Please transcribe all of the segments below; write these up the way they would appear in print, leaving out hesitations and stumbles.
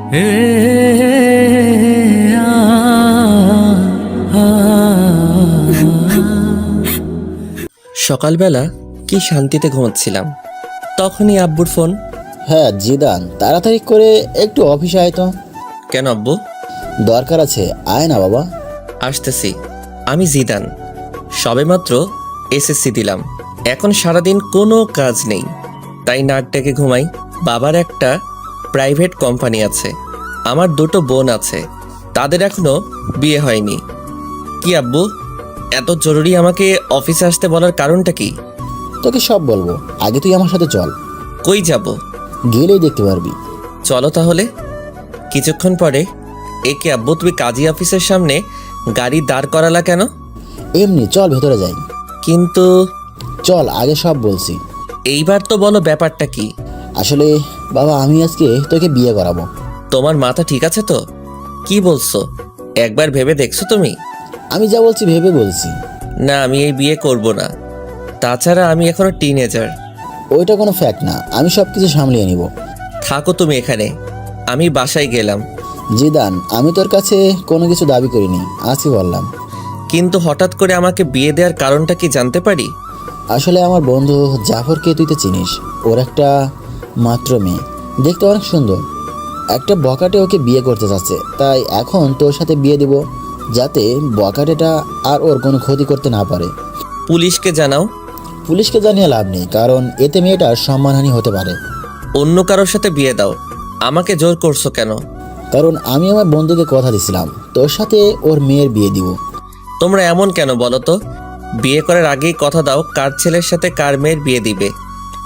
সকালবেলা কি শান্তিতে ঘুমাচ্ছিলাম, তখনই আব্বুর ফোন। হ্যাঁ জিদান, তাড়াতাড়ি করে একটু অফিসে আয় তো। কেন আব্বু? দরকার আছে, আয় না বাবা। আসতেছি। আমি জিদান, সবেমাত্র এসএসসি দিলাম। এখন সারাদিন কোনো কাজ নেই, তাই নাক ডেকে ঘুমাই। বাবার একটা প্রাইভেট কোম্পানি আছে, আমার দুটো বোন আছে, তাদের এখনো বিয়ে হয়নি। কি আব্বু, এত জরুরি আমাকে অফিসে আসতে বলার কারণটা কি? তোকে সব বলবো, আগে তুই আমার সাথে চল। কই যাব? গেলেই দেখতে পারবি। চলো তাহলে। কিছুক্ষণ পরে, একে আব্বু তুমি কাজী অফিসের সামনে গাড়ি দাঁড় করালা কেন? এমনি চল, ভেতরে যাই। কিন্তু চল, আগে সব বলছি। এইবার তো বলো ব্যাপারটা কি? আসলে বাবা, আমি আজকে তোকে বিয়ে করাবো। তোমার মাথা ঠিক আছে তো? কি বলছো? একবার ভেবে দেখছো তুমি? আমি যা বলছি ভেবে বলছি। না, আমি এই বিয়ে করব না। তাছাড়া আমি এখনো টিনেজার। ওইটা কোনো ফ্যাক্ট না, আমি সব কিছু সামলিয়ে নিব। থাকো তুমি এখানে, আমি বাসায় গেলাম। জিদান, আমি তোর কাছে কোনো কিছু দাবি করিনি, আজকে বললাম। কিন্তু হঠাৎ করে আমাকে বিয়ে দেওয়ার কারণটা কি জানতে পারি? আসলে আমার বন্ধু জাফরকে তুই তো চিনিস, ওর একটা মাত্র মেয়ে, দেখতে অনেক সুন্দর। একটা বকাটে ওকে বিয়ে করতে চাচ্ছে, তাই এখন তোর সাথে বিয়ে দিব, যাতে বকাটেটা আর ওর কোনো ক্ষতি করতে না পারে। পুলিশকে জানাও। পুলিশকে জানিয়ে লাভ নেই, কারণ এতে মেয়েটার সম্মানহানি হতে পারে। অন্য কারোর সাথে বিয়ে দাও। আমাকে জোর করছো কেন? কারণ আমি আমার বন্ধুকে কথা দিছিলাম তোর সাথে ওর মেয়ের বিয়ে দিব। তোমরা এমন কেন বলো তো? বিয়ে করার আগেই কথা দাও কার ছেলের সাথে কার মেয়ের বিয়ে দিবে।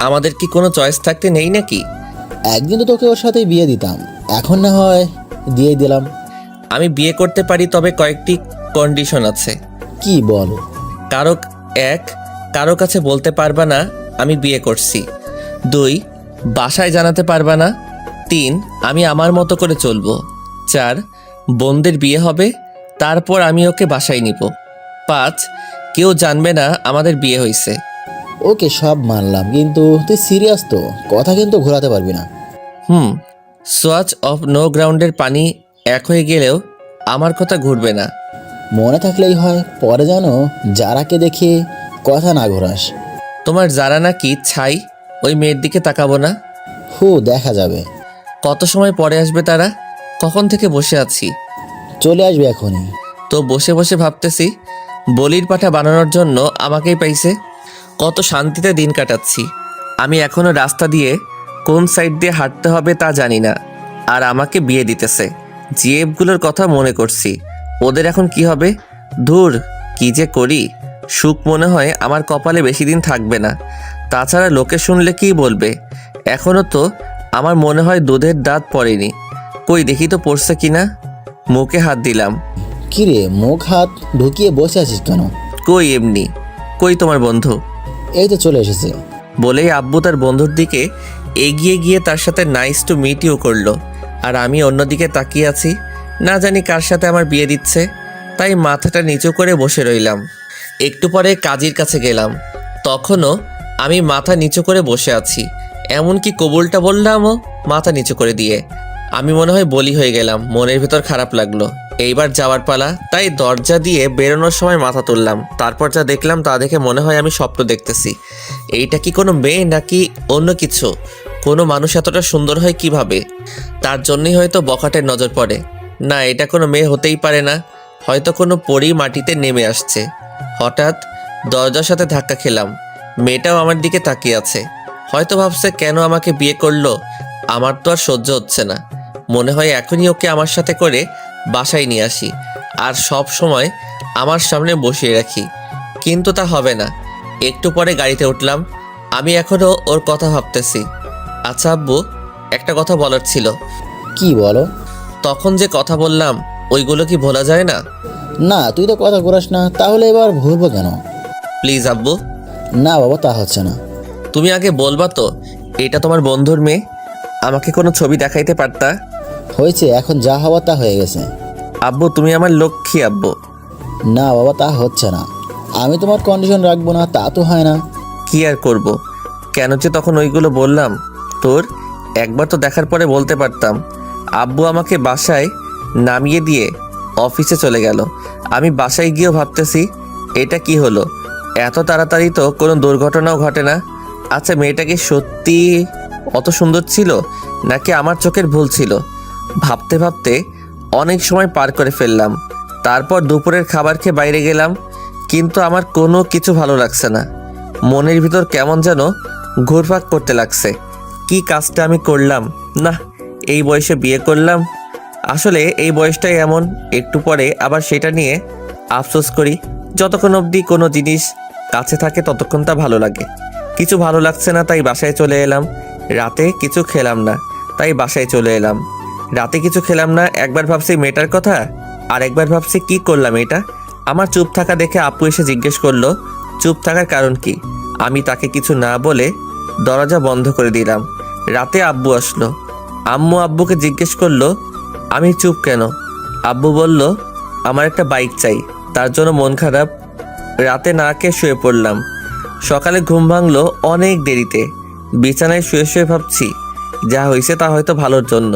আমাদের কি কোনো চয়েস থাকতে নেই নাকি? একদিন তো তোকে ওর সাথেই বিয়ে দিতাম, এখন না হয় দিয়ে দিলাম। আমি বিয়ে করতে পারি, তবে কয়েকটি কন্ডিশন আছে। কি বল? কারো এক, কারো কাছে বলতে পারবা না আমি বিয়ে করছি। 2, বাসায় জানাতে পারবা না। 3, আমি আমার মতো করে চলবো। 4, বোনদের বিয়ে হবে, তারপর আমি ওকে বাসায় নিব। 5, কেউ জানবে না আমাদের বিয়ে হয়েছে। ওকে সব মানলাম, কিন্তু তুই সিরিয়াস তো? কথা কিন্তু ঘোরাতে পারবি না। সোয়াচ অফ নো গ্রাউন্ডের পানি এক হয়ে গেলেও আমার কথা ঘুরবে না। মনে থাকলেই হয়, পরে যেন যারাকে দেখে কথা না ঘোরাস। তোমার যারা নাকি ছাই, ওই মেয়ের দিকে তাকাবো না। দেখা যাবে। কত সময় পরে আসবে তারা? কখন থেকে বসে আছি। চলে আসবে এখনই। তো বসে বসে ভাবতেছি, বলির পাঠা বানানোর জন্য আমাকেই পাইছে। কত শান্তিতে দিন কাটাচ্ছি। আমি এখনো রাস্তা দিয়ে কোন সাইড দিয়ে হাঁটতে হবে তা জানি না, আর আমাকে বিয়ে দিতেছে। জিএফগুলোর কথা মনে করছি, ওদের এখন কি হবে। ধুর, কি যে করি। সুখ মনে হয় আমার কপালে বেশি দিন থাকবে না। তাছাড়া লোকে শুনলে কি বলবে। এখনো তো আমার মনে হয় দুধের দাঁত পড়েনি। কই দেখি তো পড়ছে কিনা। মুখে হাত দিলাম। কিরে, মুখ হাত ঢুকিয়ে বসে আছিস কেন? কই এমনি। কই তোমার বন্ধু? এই তো চলে এসেছে। বলেই আব্বু তার বন্ধুর দিকে এগিয়ে গিয়ে তার সাথে নাইস টু মিট ইউ করলো। আর আমি অন্যদিকে তাকিয়ে আছি, না জানি কার সাথে আমার বিয়ে দিচ্ছে। তাই মাথাটা নিচু করে বসে রইলাম। একটু পরে কাজীর কাছে গেলাম, তখনও আমি মাথা নিচু করে বসে আছি। এমনকি কবুলটা বললামও মাথা নিচু করে দিয়ে। আমি মনে হয় বলি হয়ে গেলাম। মনের ভেতর খারাপ লাগলো। এইবার যাওয়ার পালা, তাই দরজা দিয়ে বেরোনোর সময় মাথা তুললাম। তারপর যা দেখলাম তা দেখে মনে হয় আমি স্বপ্ন দেখতেছি। এইটা কি কোনো মেয়ে নাকি অন্য কিছু? কোনো মানুষ এতটা সুন্দর হয় কিভাবে? তার জন্যই হয়তো বখাটের নজর পড়ে। না, এটা কোনো মেয়ে হতেই পারে না। হয়তো কোনো পরী মাটিতে নেমে আসছে। হঠাৎ দরজার সাথে ধাক্কা খেলাম। মেয়েটাও আমার দিকে তাকিয়ে আছে। হয়তো ভাবছে কেন আমাকে বিয়ে করলো। আমার তো আর সহ্য হচ্ছে না। মনে হয় এখনই ওকে আমার সাথে করে বাসায় নিয়ে আসি, আর সব সময় আমার সামনে বসিয়ে রাখি। কিন্তু তা হবে না। একটু পরে গাড়িতে উঠলাম। আমি এখনও ওর কথা ভাবতেছি। আচ্ছা আব্বু, একটা কথা বলার ছিল। কি বলো? তখন যে কথা বললাম, ওইগুলো কি ভোলা যায় না? না, তুই তো কথা ঘোরাস না, তাহলে এবার ভুলবো কেন? প্লিজ আব্বু। না বাবা, তা হচ্ছে না। তুমি আগে বলবা তো এটা তোমার বন্ধুর মেয়ে? আমাকে কোনো ছবি দেখাইতে পারতা। হয়েছে, এখন যা হওয়ার তা হয়ে গেছে। আব্বু তুমি আমার লক্ষ্মী আব্বু। না বাবা, তা হচ্ছে না। আমি তোমার কন্ডিশন রাখবো না তা তো হয় না। কি আর করব? কেন যে তখন ওইগুলো বললাম। তোর একবার তো দেখার পরে বলতে পারতাম। আব্বু আমাকে বাসায় নামিয়ে দিয়ে অফিসে চলে গেল। আমি বাসায় গিয়েও ভাবতেছি এটা কি হলো, এত তাড়াতাড়ি তো কোনো দুর্ঘটনাও ঘটে না। আচ্ছা, মেয়েটা কি সত্যি অত সুন্দর ছিল নাকি আমার চোখের ভুল ছিল? ভাবতে ভাবতে অনেক সময় পার করে ফেললাম। তারপর দুপুরের খাবার খেয়ে বাইরে গেলাম, কিন্তু আমার কোনো কিছু ভালো লাগছে না। মনের ভিতর কেমন যেন ঘুরপাক করতে লাগছে। কি কাজটা আমি করলাম? না, এই বয়সে বিয়ে করলাম। আসলে এই বয়সটাই এমন, একটু পরে আবার সেটা নিয়ে আফসোস করি। যতক্ষণ অবধি কোনো জিনিস কাছে থাকে ততক্ষণ তা ভালো লাগে। কিছু ভালো লাগছে না, তাই বাসায় চলে এলাম। রাতে কিছু খেলাম না, তাই বাসায় চলে এলাম। রাতে কিছু খেলাম না, একবার ভাবছি মেয়েটার কথা, আর একবার ভাবছি কি করলাম এটা। আমার চুপ থাকা দেখে আপু এসে জিজ্ঞেস করলো চুপ থাকার কারণ কি। আমি তাকে কিছু না বলে দরজা বন্ধ করে দিলাম। রাতে আব্বু আসলো। আম্মু আব্বুকে জিজ্ঞেস করলো আমি চুপ কেন। আব্বু বলল আমার একটা বাইক চাই, তার জন্য মন খারাপ। রাতে না খেয়ে শুয়ে পড়লাম। সকালে ঘুম ভাঙলো অনেক দেরিতে। বিছানায় শুয়ে শুয়ে ভাবছি যা হয়েছে তা হয়তো ভালোর জন্য।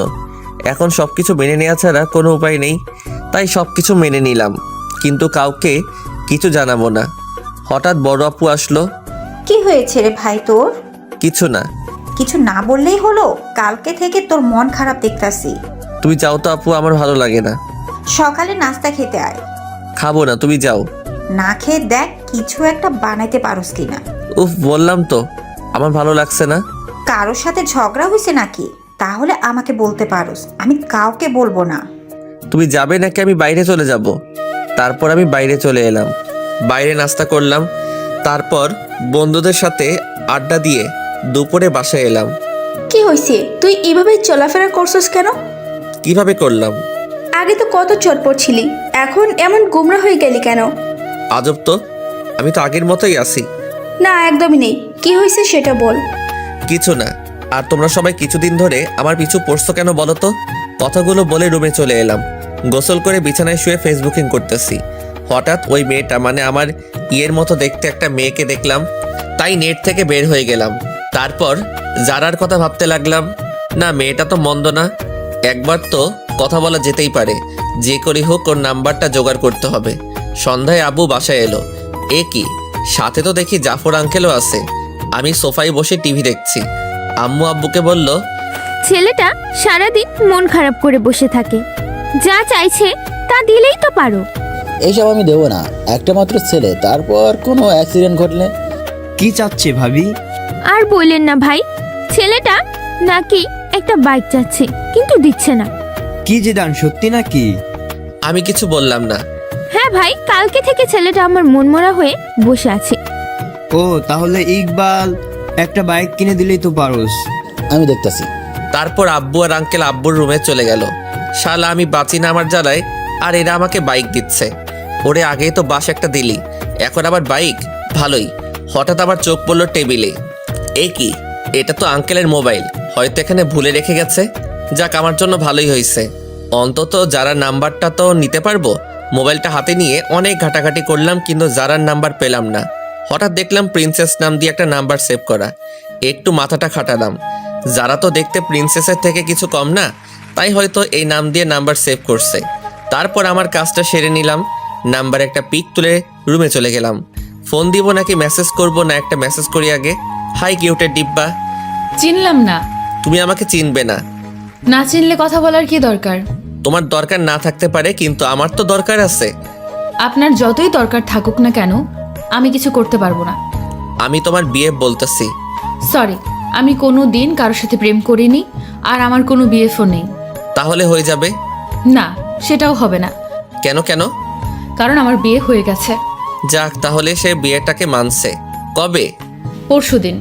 এখন সব কিছু মেনে নেওয়া ছাড়া কোনো উপায় নেই, তাই সব কিছু মেনে নিলাম, কিন্তু কাউকে কিছু জানাবো না। হঠাৎ বড় আপু আসলো। কি হয়েছে রে ভাই তোর? কিছু না। কিছু না বললেই হলো? কালকে থেকে তোর মন খারাপ দেখতাছি। তুমি যাও তো আপু, আমার ভালো লাগে না। সকালে নাস্তা খেতে আয়। খাবো না, তুমি যাও। না খেয়ে দেখ কিছু একটা বানাইতে পারোস কিনা। উফ, বললাম তো আমার ভালো লাগছে না। কারোর সাথে ঝগড়া হয়েছে নাকি? তাহলে আমাকে বলতে পারোস, আমি কাউকে বলবো না। তুমি যাবে নাকি আমি বাইরে চলে যাব? তারপর আমি বাইরে চলে এলাম। বাইরে নাস্তা করলাম, তারপর বন্ধুদের সাথে আড্ডা দিয়ে দুপুরে বাসায় এলাম। কি হয়েছে? তুই এভাবে চলাফেরা করছস কেন? কিভাবে করলাম? আগে তো কত চটপট ছিলি, এখন এমন গুমরা হয়ে গেলি কেন? আজব তো, আমি তো আগের মতোই আছি। না, একদমই নেই। কি হয়েছে সেটা বল। কিছু না। আর তোমরা সবাই কিছুদিন ধরে আমার পিছু পড়ছো কেন বলো তো? কথাগুলো বলে রুমে চলে এলাম। গোসল করে বিছানায় শুয়ে ফেসবুকিং করতেছি। হঠাৎ ওই মেয়েটা, মানে আমার ইয়ের মতো দেখতে একটা মেয়েকে দেখলাম, তাই নেট থেকে বের হয়ে গেলাম। তারপর জারার কথা ভাবতে লাগলাম। না, মেয়েটা তো মন্দ না, একবার তো কথা বলা যেতেই পারে। যে করে হোক ওর নাম্বারটা জোগাড় করতে হবে। সন্ধ্যায় আব্বু বাসায় এলো। এ কি, সাথে তো দেখি জাফর আঙ্কেলও আছে। আমি সোফায় বসে টিভি দেখছি। আম্মু আব্বুকে বলল ছেলেটা সারাদিন মন খারাপ করে বসে থাকে, যা চাইছে তা দিলেই তো পারো। এইসব আমি দেবো না, একটা মাত্র ছেলে, তারপর কোনো অ্যাক্সিডেন্ট ঘটলে। কি চাচ্ছে ভাবি? আর বললেন না ভাই, ছেলেটা নাকি একটা বাইক চাচ্ছে কিন্তু দিচ্ছে না। কি জিদান, সত্যি নাকি? আমি কিছু বললাম না। হ্যাঁ ভাই, কালকে থেকে ছেলেটা আমার মনমরা হয়ে বসে আছে। ও, তাহলে ইকবাল একটা বাইক কিনে দিলেই তো পারোস। আমি দেখতাছি। তারপর আব্বু আর আঙ্কেল আব্বুর রুমে চলে গেল। শালা আমি বাঁচি না আমার জ্বালায়, আর এরা আমাকে বাইক দিচ্ছে। ওরে আগেই তো বাস একটা দিলি, এখন আবার বাইক? ভালোই। হঠাৎ আবার চোখ পড়লো টেবিলে। এ কি, এটা তো আঙ্কেলের মোবাইল, হয়তো এখানে ভুলে রেখে গেছে। যাক, আমার জন্য ভালোই হয়েছে, অন্তত যারার নাম্বারটা তো নিতে পারবো। মোবাইলটা হাতে নিয়ে অনেক ঘাটাঘাটি করলাম, কিন্তু যারার নাম্বার পেলাম না। হঠাৎ দেখলাম প্রিন্সেস নাম দিয়ে একটা নাম্বার সেভ করা। একটু মাথাটা খাটালাম, যারা তো দেখতে প্রিন্সেসের থেকে কিছু কম না, তাই হয়তো এই নাম দিয়ে নাম্বার সেভ করছে। তারপর আমার কাজটা সেরে নিলাম, নাম্বার একটা পিক তুলে রুমে চলে গেলাম। ফোন দিব নাকি মেসেজ করব, না একটা মেসেজ করি আগে। হাই কিউটের ডিব্বা। চিনলাম না। তুমি আমাকে চিনবে না। না চিনলে কথা বলার কি দরকার? তোমার দরকার না থাকতে পারে, কিন্তু আমার তো দরকার আছে। আপনার যতই দরকার থাকুক না কেন, আমি কিছু করতে পারবো না। আমি তোমার বিয়ে বলতেছি। সরি, আমি কোনো দিন কারোর সাথে প্রেম করিনি, আর আমার কোনো বিএফও নেই। তাহলে হয়ে যাবে? না, সেটাও হবে না। কেন কেন? কারণ আমার বিয়ে হয়ে গেছে। যাক, তাহলে সে বিয়েটাকে মানছে। কবে? পরশুদিন।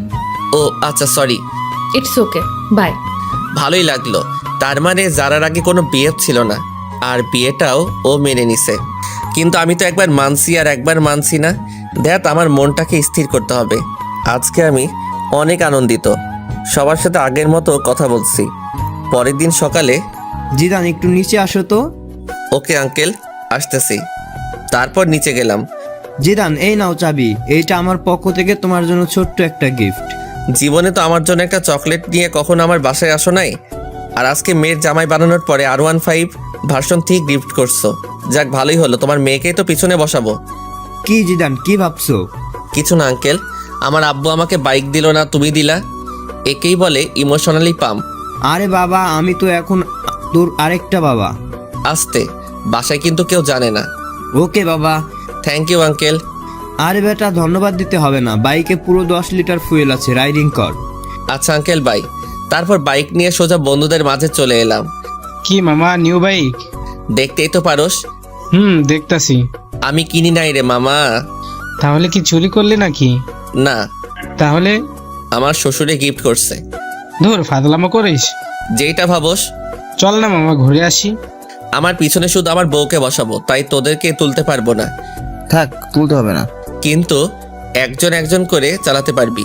ও আচ্ছা, সরি। It's okay, by. ভালোই লাগলো। তার মানে যারার আগে কোনো বিয়ে ছিল না, আর বিয়েটাও ও মেনে নিছে। কিন্তু আমি তো একবার মানছি আর একবার মানছি না। দেখ, আমার মনটাকে স্থির করতে হবে। আজকে আমি অনেক আনন্দিত, সবার সাথে আগের মতো কথা বলছি। পরের দিন সকালে। জিদান, একটু নিচে আসো তো। ওকে আঙ্কেল, আসতেছি। তারপর নিচে গেলাম। জিদান, এই নাও চাবি, এইটা আমার পক্ষ থেকে তোমার জন্য ছোট্ট একটা গিফট। জীবনে তো আমার জন্য একটা চকলেট নিয়ে কখনো আমার বাসায় আসো নাই। আর আজকে মেয়ের জামাই বানানোর পরে R15 ভার্সন 3 গিফট করছো। যাক, ভালোই হলো, তোমার মেয়েকেই তো পিছনে বসাবো। কি জিদান, কি ভাবছো? কিছু না আঙ্কেল, আমার আব্বু আমাকে বাইক দিল না, তুমি দিলা। একেই বলে ইমোশনালি পাম্প। আরে বাবা, আমি তো এখন তোর আরেকটা বাবা। আসতে বাসায় কিন্তু কেউ জানে না। ওকে বাবা। Thank you uncle. আরে বেটা, ধন্যবাদ দিতে হবে না, বাইকে পুরো 10 লিটার ফুয়েল আছে, রাইডিং কর। আচ্ছা আঙ্কেল, বাই। তারপর বাইক নিয়ে সোজা বন্ধুদের মাঝে চলে এলাম। কি মামা, নিউ বাইক? দেখতেই তো পারোস, দেখতাছি। আমি কিনি নাই রে মামা। তাহলে কি চুরি করলি নাকি? না, তাহলে আমার শ্বশুরে গিফট করছে। ধুর, ফাদলামো করিস। যেইটা ভাবোস। চল না মামা, ঘুরে আসি। আমার পিছনে শুধু আমার বউকে বসাবো, তাই তোদেরকে তুলতে পারবো না। থাক, তুলতে হবে না। কিন্তু একজন একজন করে চালাতে পারবি।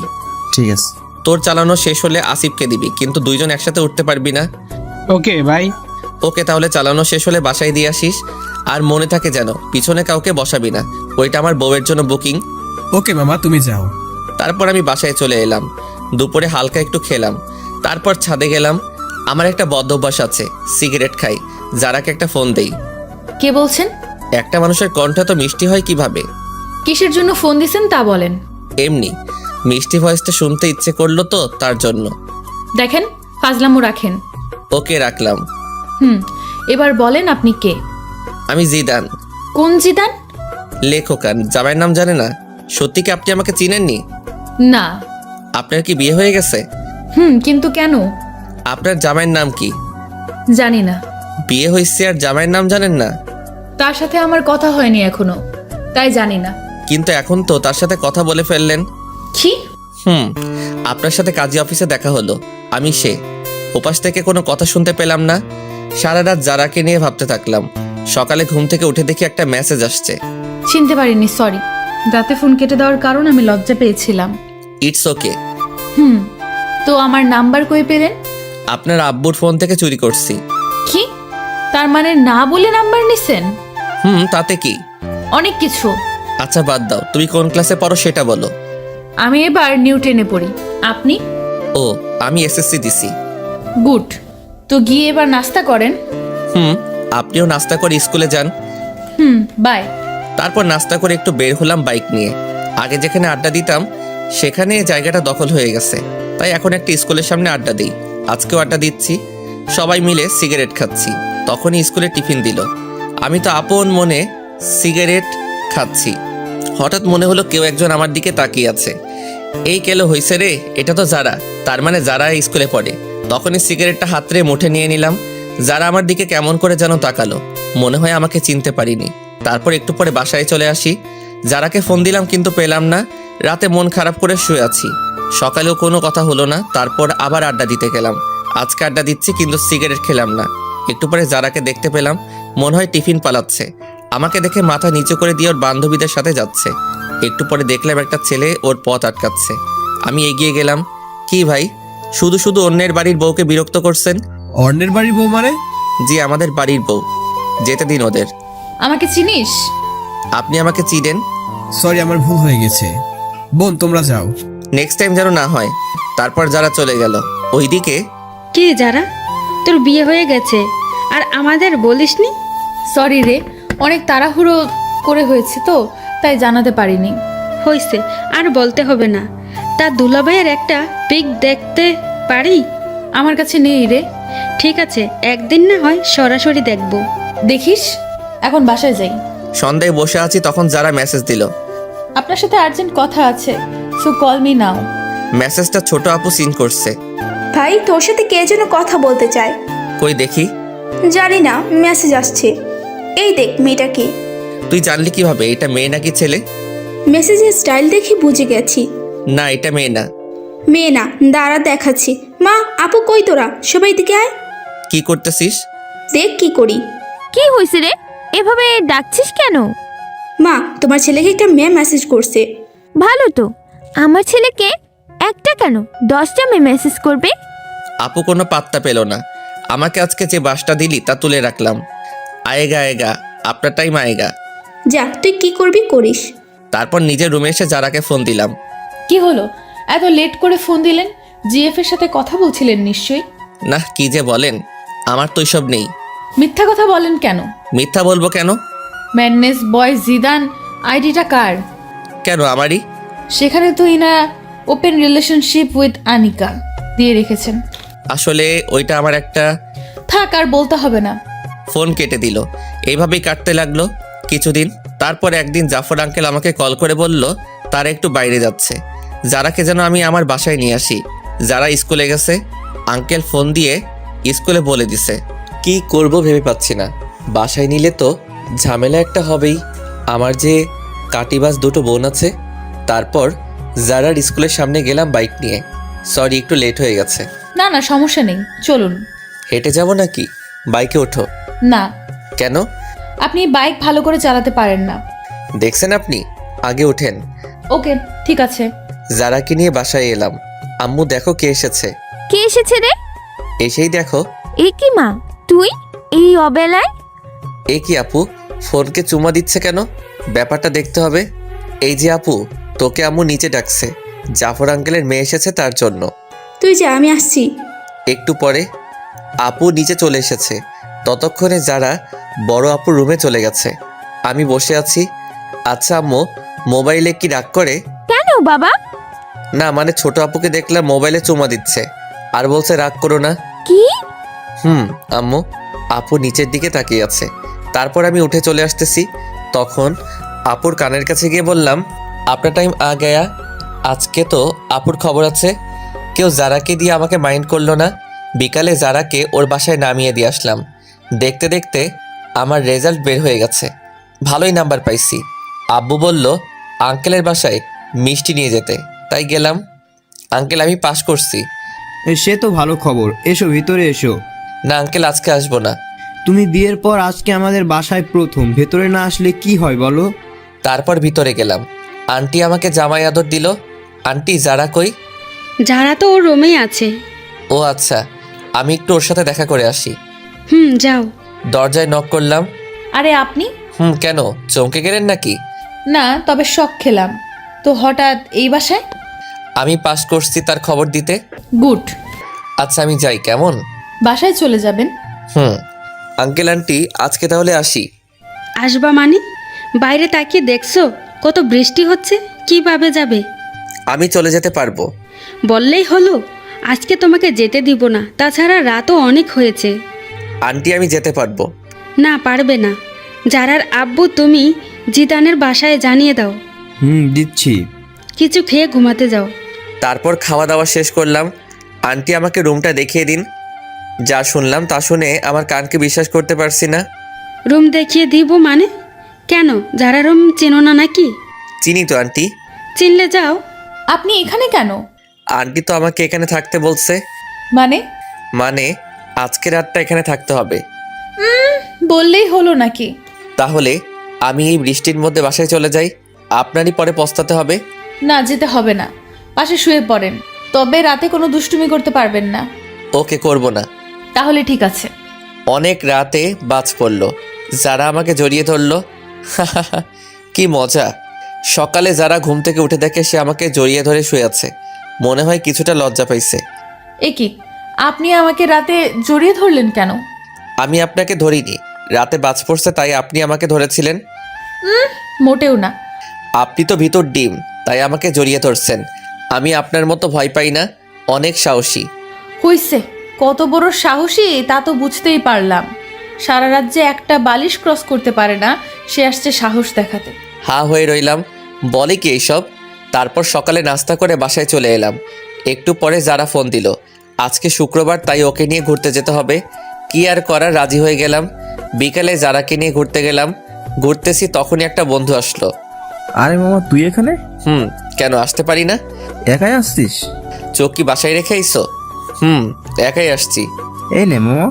ঠিক আছে। তোর চালানো শেষ হলে আসিফকে দিবি, কিন্তু দুইজন একসাথে উঠতে পারবি না। Okay bye. ওকে, তাহলে চালানো শেষ হলে বাসায় দিয়ে আসিস। আর মনে থাকে যেন পিছনে কাউকে বসাবি না, ওইটা আমার বউয়ের জন্য বুকিং। ওকে মামা, তুমি যাও। তারপর আমি বাসায় চলে এলাম। দুপুরে হালকা একটু খেলাম, তারপর ছাদে গেলাম। আমার একটা বদ অভ্যাস আছে, সিগারেট খাই। যারাকে একটা ফোন দেই। কে বলছেন? একটা মানুষের কণ্ঠ তো মিষ্টি হয় কিভাবে? কিসের জন্য ফোন দিছেন তা বলেন। এমনি মিষ্টি ভয়েসটা শুনতে ইচ্ছে করলো তো, তার জন্য। দেখেন, ফাজলামো রাখেন। ওকে, রাখলাম। এবার বলেন আপনি কে? আমি জিদান। কোন জিদান? লেখকান, জামাইয়ের নাম জানে না? সত্যি কি আপনি আমাকে চিনেননি? না। আপনার কি বিয়ে হয়ে গেছে? কিন্তু কেন? আপনার জামাইয়ের নাম কি? জানি না। বিয়ে হয়েছে আর জামাইয়ের নাম জানেন না? তার সাথে আমার কথা হয়নি এখনো, তাই জানি না। কিন্তু এখন তো তার সাথে কথা বলে ফেললেন। কি? আপনার সাথে কাজী অফিসে দেখা হলো, আমি সে। ওপাশ থেকে কোনো কথা শুনতে পেলাম না। সারা রাত যারাকে নিয়ে ভাবতে থাকলাম। সকালে ঘুম থেকে উঠে দেখি একটা মেসেজ আসছে। চিনতে পারিনি, সরি। রাতে ফোন কেটে দেওয়ার কারণ আমি লজ্জা পেয়েছিলাম। It's okay. তো আমার নাম্বার কই পেলেন? আপনার আব্বুর ফোন থেকে চুরি করছি। কি? তার মানে না বলে নাম্বার নিছেন? তাতে কি? অনেক কিছু। আচ্ছা বাদ দাও, তুমি কোন ক্লাসে পড়ো সেটা বলো। আমি এবার নিউ 10-এ পড়ি। আপনি? ও, আমি এসএসসি দিছি। গুড। তো গিয়ে এবার নাস্তা করেন। আপনিও নাস্তা করে স্কুলে যান। বাই। তারপর নাস্তা করে একটু বের হলাম বাইক নিয়ে। আগে যেখানে আড্ডা দিতাম সেখানে জায়গাটা দখল হয়ে গেছে, তাই এখন একটা স্কুলের সামনে আড্ডা দিই। আজকেও আড্ডা দিচ্ছি, সবাই মিলে সিগারেট খাচ্ছি। তখনই স্কুলে টিফিন দিল। আমি তো আপন মনে সিগারেট খাচ্ছি। হঠাৎ মনে হলো কেউ একজন আমার দিকে তাকিয়ে আছে। এই কেলো হইছে রে, এটা তো যারা, তার মানে যারা স্কুলে পড়ে। তখনই সিগারেটটা হাতরে মুঠে নিয়ে নিলাম। যারা আমার দিকে কেমন করে যেন তাকালো, মনে হয় আমাকে চিনতে পারিনি। তারপর একটু পরে বাসায় চলে আসি। যারাকে ফোন দিলাম কিন্তু পেলাম না। রাতে মন খারাপ করে শুয়ে আছি। সকালেও কোনো কথা হলো না। তারপর আবার আড্ডা দিতে গেলাম। আজকে আড্ডা দিচ্ছি কিন্তু সিগারেট খেলাম না। একটু পরে যারাকে দেখতে পেলাম, মনে হয় টিফিন পালাচ্ছে। আমাকে দেখে মাথা নিচু করে দিয়ে ওর বান্ধবীদের সাথে যাচ্ছে। একটু পরে দেখলাম একটা ছেলে ওর পথ আটকাচ্ছে। আমি এগিয়ে গেলাম। কি ভাই, শুধু শুধু অন্যের বাড়ির বউকে বিরক্ত করছেন? অন্যের বাড়ির বউ মানে? জি, আমাদের বাড়ির বউ। যেতে দিন ওদের। আমাকে চিনিস? আপনি আমাকে চিনেন? সরি, আমার ভুল হয়ে গেছে। বোন, তোমরা যাও। নেক্সট টাইম যেন না হয়। তারপর যারা চলে গেল। ওইদিকে কি যারা, তোর বিয়ে হয়ে গেছে আর আমাদের বলিসনি? সরি রে, অনেক তাড়াহুড়ো করে হয়েছে তো, তাই জানাতে পারিনি। হয়েছে, আর বলতে হবে না। তা দুলাভাইয়ের একটা পিক দেখতে পারি? আমার কাছে নেই রে। ঠিক আছে, একদিন না হয় সরাসরি দেখব। দেখিস। এখন বাসায় যাই। সন্ধ্যায় বসে আছি, তখন যারা মেসেজ দিল। আপনার সাথে আর্জেন্ট কথা আছে, সো কল মি নাও। মেসেজটা ছোট আপু সিন করছে। ভাই, তোর সাথে কে যেন কথা বলতে চায়। কই দেখি। জানি না, মেসেজ আসছে। এই দেখ, মেয়েটা কে? তুই জানলি কিভাবে এটা মেয়ে নাকি ছেলে? মেসেজের স্টাইল দেখে বুঝে গেছি। না, এটা মেয়ে না। মেয়ে না, দাঁড়া দেখাচ্ছি। মা, আপু কই তোরা? সবাই দিকে আয়। কি করতেছিস? দেখ কি করি। কি হয়েছে রে, এভাবে ডাকছিস কেন? মা, তোমার ছেলেকে একটা মেয়ে মেসেজ করছে। ভালো তো, আমার ছেলেকে একটা কেন 10টা মেয়ে মেসেজ করবে। আপু কোনো পাত্তা পেল না। আমাকে আজকে যে বাসটা দিলি তা তুলে রাখলাম। আয়েগা আয়েগা, আপনার টাইম আয়েগা। যা, তুই কি করবি করিস। তারপর নিজের রুমে এসে যারাকে ফোন দিলাম। কি হলো, এত লেট করে ফোন দিলেন? জিএফ এর সাথে কথা বলছিলেন নিশ্চয়ই। না কি যে বলেন, আমার তো সব নেই। মিথ্যা কথা বলেন কেন? মিথ্যা বলবো কেন? ম্যাডনেস বয় জিদান আইডিটা কার? কেন আমারই? সেখানে তো ইনা ওপেন রিলেশনশিপ উইথ আনিকা দিয়ে রেখেছেন। আসলে ওইটা আমার একটা। থাক, আর বলতে হবে না। ফোন কেটে দিল। এইভাবেই কাটতে লাগলো কিছুদিন। তারপর একদিন জাফর আঙ্কেল আমাকে কল করে বলল তারা একটু বাইরে যাচ্ছে, যারাকে যেন আমি আমার বাসায় নিয়ে আসি। যারা স্কুলে গেছে, আঙ্কেল ফোন দিয়ে স্কুলে বলে দিছে। কি করব ভেবে পাচ্ছি না। বাসায় নিলে তো ঝামেলা একটা হবেই। আমার যে কাটিবাস দুটো বোন আছে। তারপর যারার স্কুলের সামনে গেলাম বাইক নিয়ে। সরি, একটু লেট হয়ে গেছে। না না, সমস্যা নেই, চলুন। হেঁটে যাব নাকি? বাইকে ওঠো। না, কেন? আপনি বাইক ভালো করে চালাতে পারেন না। দেখছেন আপনি, আগে ওঠেন। ওকে, ঠিক আছে। যারাকে নিয়ে বাসায় এলাম। আম্মু দেখো কে এসেছে। কে এসেছে রে? এসেই দেখো। এ কি মা, তুই এই অবেলায়? এ কি আপু, ফোনকে চুমা দিচ্ছে কেন? ব্যাপারটা দেখতে হবে। এই যে আপু, তোকে আম্মু নিচে ডাকছে। জাফর আঙ্কেলের মেয়ে এসেছে তার জন্য। তুই যা, আমি আসছি। একটু পরে আপু নিচে চলে এসেছে। ততক্ষণে যারা বড় আপুর রুমে চলে গেছে। আমি বসে আছি। আচ্ছা আম্মু, মোবাইলে কি রাগ করে? কেন বাবা? না মানে ছোট আপুকে দেখলাম মোবাইলে চুমা দিচ্ছে, আর বলছে রাগ করো না। কি? আম্মু। আপু নিচের দিকে তাকিয়ে আছে। তারপর আমি উঠে চলে আসতেছি। তখন আপুর কানের কাছে গিয়ে বললাম, আপনার টাইম আ গয়া। আজকে তো আপুর খবর আছে। কেউ জারাকে দিয়ে আমাকে মাইন্ড করলো না। বিকালে জারাকে ওর বাসায় নামিয়ে দিয়ে আসলাম। দেখতে দেখতে আমার রেজাল্ট বের হয়ে গেছে। ভালোই নাম্বার পাইছি। আব্বু বলল আঙ্কেলের বাসায় মিষ্টি নিয়ে যেতে, তাই গেলাম। আঙ্কেল, আমি পাশ করছি। সে তো ভালো খবর, এসো ভিতরে এসো। না আঙ্কেল, আজকে আসবো না। তুমি বিয়ের পর আজকে আমাদের বাসায় প্রথম, ভেতরে না আসলে কি হয় বলো? তারপর ভিতরে গেলাম। আন্টি আমাকে জামাই আদর দিল। আন্টি যারা কই? যারা তো ওর রুমেই আছে। ও আচ্ছা, আমি একটু ওর সাথে দেখা করে আসি। যাও। দরজায় নক করলাম। আরে আপনি? কেন চমকে গেলেন নাকি? না, তবে শখ খেলাম তো হঠাৎ এই বাসায়। আমি পাস করছি তার খবর দিতে। গুড। আচ্ছা আমি যাই, কেমন? বাসায় চলে যাবেন? আঙ্কেল আন্টি, আজকে তাহলে আসি। আসবা মানে? বাইরে তাকিয়ে দেখছো কত বৃষ্টি হচ্ছে, কিভাবে যাবে? আমি চলে যেতে পারবো। বললেই হলো, আজকে তোমাকে যেতে দিব না। তাছাড়া রাতও অনেক হয়েছে। আন্টি আমি যেতে পারবো। না, পারবে না। যারার আব্বু তুমি জিদানের বাসায় জানিয়ে দাও। দিচ্ছি। কিছু খেয়ে ঘুমাতে যাও। তারপর খাওয়া দাওয়া শেষ করলাম। আন্টি আমাকে রুমটা দেখিয়ে দিন। যা শুনলাম তা শুনে আমার কানকে বিশ্বাস করতে পারছি না। রুম দেখিয়ে দিব মানে? কেন, যারা রুম চেনো না নাকি? চিনি তো আন্টি। চিনলে যাও। আপনি এখানে কেন? আন্টি তো আমাকে এখানে থাকতে বলছে। মানে আজকে রাতটা এখানে থাকতে হবে। বললেই হলো নাকি? তাহলে আমি এই বৃষ্টির মধ্যে বাসায় চলে যাই, আপনারই পরে পস্তাতে হবে। না, যেতে হবে না, পাশে শুয়ে পড়েন। তবে রাতে কোনো দুষ্টুমি করতে পারবেন না। ওকে, করব না। তাহলে ঠিক আছে। অনেক রাতে বাজ পড়ল। যারা আমাকে জড়িয়ে ধরলো। কি মজা। সকালে যারা ঘুম থেকে উঠে দেখে সে আমাকে জড়িয়ে ধরে শুয়ে আছে। মনে হয় কিছুটা লজ্জা পাইছে। এ কি, আপনি আমাকে রাতে জড়িয়ে ধরলেন কেন? আমি আপনাকে ধরিনি, রাতে বাজ পড়ছে তাই আপনি আমাকে ধরেছিলেন। মোটেও না। আপনি তো ভিতর ডিম, তাই আমাকে জড়িয়ে ধরছেন। আমি আপনার মতো ভয় পাই না, অনেক সাহসী। হইছে, কত বড় সাহসী তা তো বুঝতেই পারলাম। সারা রাত যে একটা বালিশ ক্রস করতে পারে না, সে আসছে সাহস দেখাতে। হা হয়ে রইলাম, বলে কি এইসব। তারপর সকালে নাস্তা করে বাসায় চলে এলাম। একটু পরে যারা ফোন দিল, আজকে শুক্রবার তাই ওকে নিয়ে ঘুরতে যেতে হবে। কি আর করার, রাজি হয়ে গেলাম। বিকালে যারাকে নিয়ে ঘুরতে গেলাম। ঘুরতেছি তখনই একটা বন্ধু আসলো। আরে মামা, তুই এখানে? কেন আসতে পারি না? একাই আসছিস? চোখ কি বাসায় রেখে আইসো? একাই আসছি। এই নে মামা।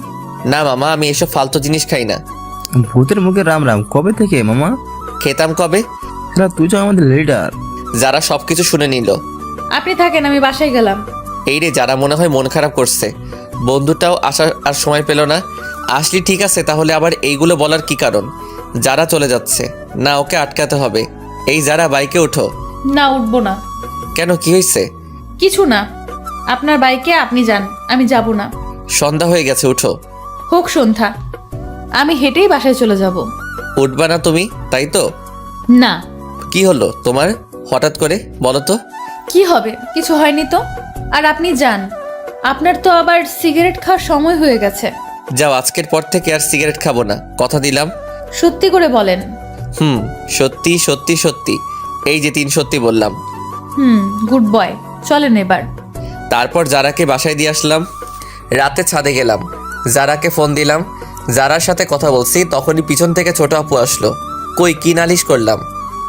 না মামা, আমি এসব ফালতু জিনিস খাই না। ভূতের মুখে রাম রাম, কবে থেকে মামা? খেতাম কবে। তুই তো আমাদের লিডার। যারা সবকিছু শুনে নিল। আপনি থাকেন, আমি বাসায় গেলাম। এই রে, যারা মনে হয় মন খারাপ করছে। বন্ধুটাও আসার আর সময় পেল না। আসলি ঠিক আছে, তাহলে আবার এইগুলো বলার কি কারণ? যারা চলে যাচ্ছে না, ওকে আটকাতে হবে। এই যারা, বাইকে ওঠো। না, উঠবো না। কেন, কি হয়েছে? কিছু না, আপনার বাইকে আপনি যান, আমি যাব না। সন্ধ্যা হয়ে গেছে, উঠো। হোক সন্ধ্যা, আমি হেঁটেই বাসায় চলে যাব। উঠবা না তুমি, তাই তো? না। কি হলো তোমার হঠাৎ করে, বলো তো? কি হবে, কিছু হয়নি তো। আর আপনি যান, আপনার তো আবার সিগারেট খাওয়ার সময় হয়ে গেছে। যাও, আজকের পর থেকে আর সিগারেট খাবো না, কথা দিলাম। সত্যি করে বলেন। সত্যি সত্যি সত্যি, এই যে 3 সত্যি বললাম। গুড বয়, চলেন এবার। তারপর জারাকে বাসায় দিয়ে আসলাম। রাতে ছাদে গেলাম, জারাকে ফোন দিলাম। জারার সাথে কথা বলছি, তখনই পিছন থেকে ছোট আপু আসলো। কই, কি নালিশ করলাম?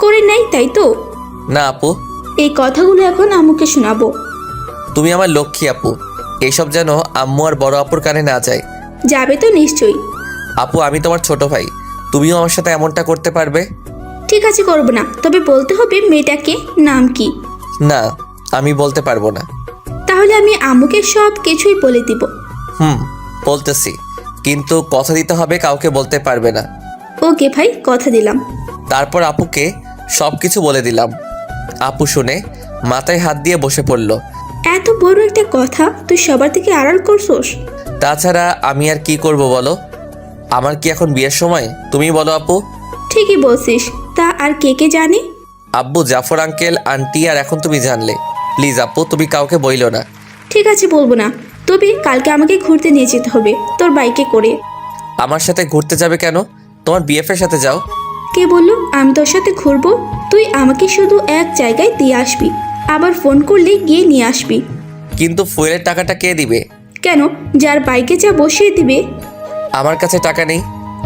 করে নাই তাই তো? না আপু, এই কথাগুলো এখন আম্মুকে শোনাবো। তুমি আমার লক্ষ্মী আপু, এইসব যেন আম্মু আর বড় আপুর কানে না যায়। যাবে তো নিশ্চয়ই। আপু, আমি তোমার ছোট ভাই, তুমিও আমার সাথে এমনটা করতে পারবে? ঠিক আছে, করবো না, তবে বলতে হবে মেয়েটাকে নাম কি। না, আমি বলতে পারবো না। তাহলে আমি আম্মুকে সব কিছুই বলে দিব। বলতেছি, কিন্তু কথা দিতে হবে, কাউকে বলতে পারবে না। ওকে ভাই, কথা দিলাম। তারপর আপুকে সব কিছু বলে দিলাম। আপু শুনে মাথায় হাত দিয়ে বসে পড়ল। এত বড় একটা কথা তুই সবার থেকে আড়াল করছোস? তাছাড়া আমি আর কি করব বলো? আমার কি এখন বিয়ের সময়? তুমি বলো আপু। ঠিকই বলছিস, তা আর কে কে জানে? আব্বু, জাফর আঙ্কেল, আন্টি, আর এখন তুমি জানলে। প্লিজ আপু, তুমি কাউকে বইলো না। ঠিক আছে, বলবো না, তবে কালকে আমাকে ঘুরতে নিয়ে যেতে হবে তোর বাইকে করে। আমার সাথে ঘুরতে যাবে কেন? তোমার বিএফের সাথে যাও। কে বললো আমি তোর সাথে ঘুরবো? তুই আমাকে শুধু এক জায়গায় দিয়ে আসবি, আবার ফোন করলে গিয়ে নিয়ে আসবি। কিন্তু ফুয়েলের টাকাটা কে দিবে? কেন, যার বাইকে যা বসিয়ে দিবে। আমার কাছে টাকা নেই।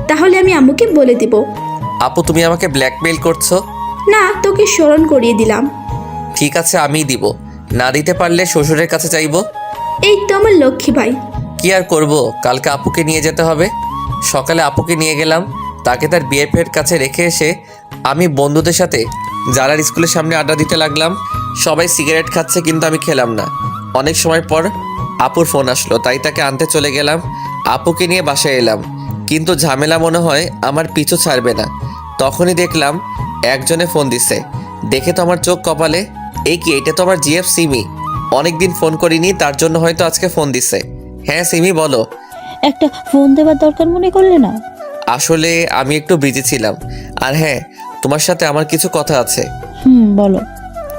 তাহলে আমি আম্মুকে বলে দিব। আপু, তুমি আমাকে ব্ল্যাকমেইল করছো? না, তোকে স্মরণ করিয়ে দিলাম। ঠিক আছে, আমিই দিব। না দিতে পারলে শ্বশুরের কাছে চাইবো। এই তো আমার লক্ষ্মী ভাই। কি আর করব, কালকে আপুকে নিয়ে যেতে হবে। সকালে আপুকে নিয়ে গেলাম, তাকে তার বিএফের কাছে রেখে এসে আমি বন্ধুদের সাথে যারার স্কুলের সামনে আড্ডা দিতে লাগলাম। সবাই সিগারেট খাচ্ছে, কিন্তু আমি খেলাম না। অনেক সময় পর আপুর ফোন আসলো, তাই তাকে আনতে চলে গেলাম। আপুকে নিয়ে বাসায় এলাম, কিন্তু ঝামেলা মনে হয় আমার পিছু ছাড়বে না। তখনই দেখলাম একজনে ফোন দিছে। দেখে তো আমার চোখ কপালে। এই কি, এটা তো আমার জিএফ সিমি। অনেকদিন ফোন করিনি, তার জন্য হয়তো আজকে ফোন দিছে। হ্যাঁ সিমি, বলো। একটা ফোন দেওয়ার দরকার মনে করলে না? আসলে আমি একটু বিজি ছিলাম। আর হ্যাঁ, তোমার সাথে আমার কিছু কথা আছে। বলো।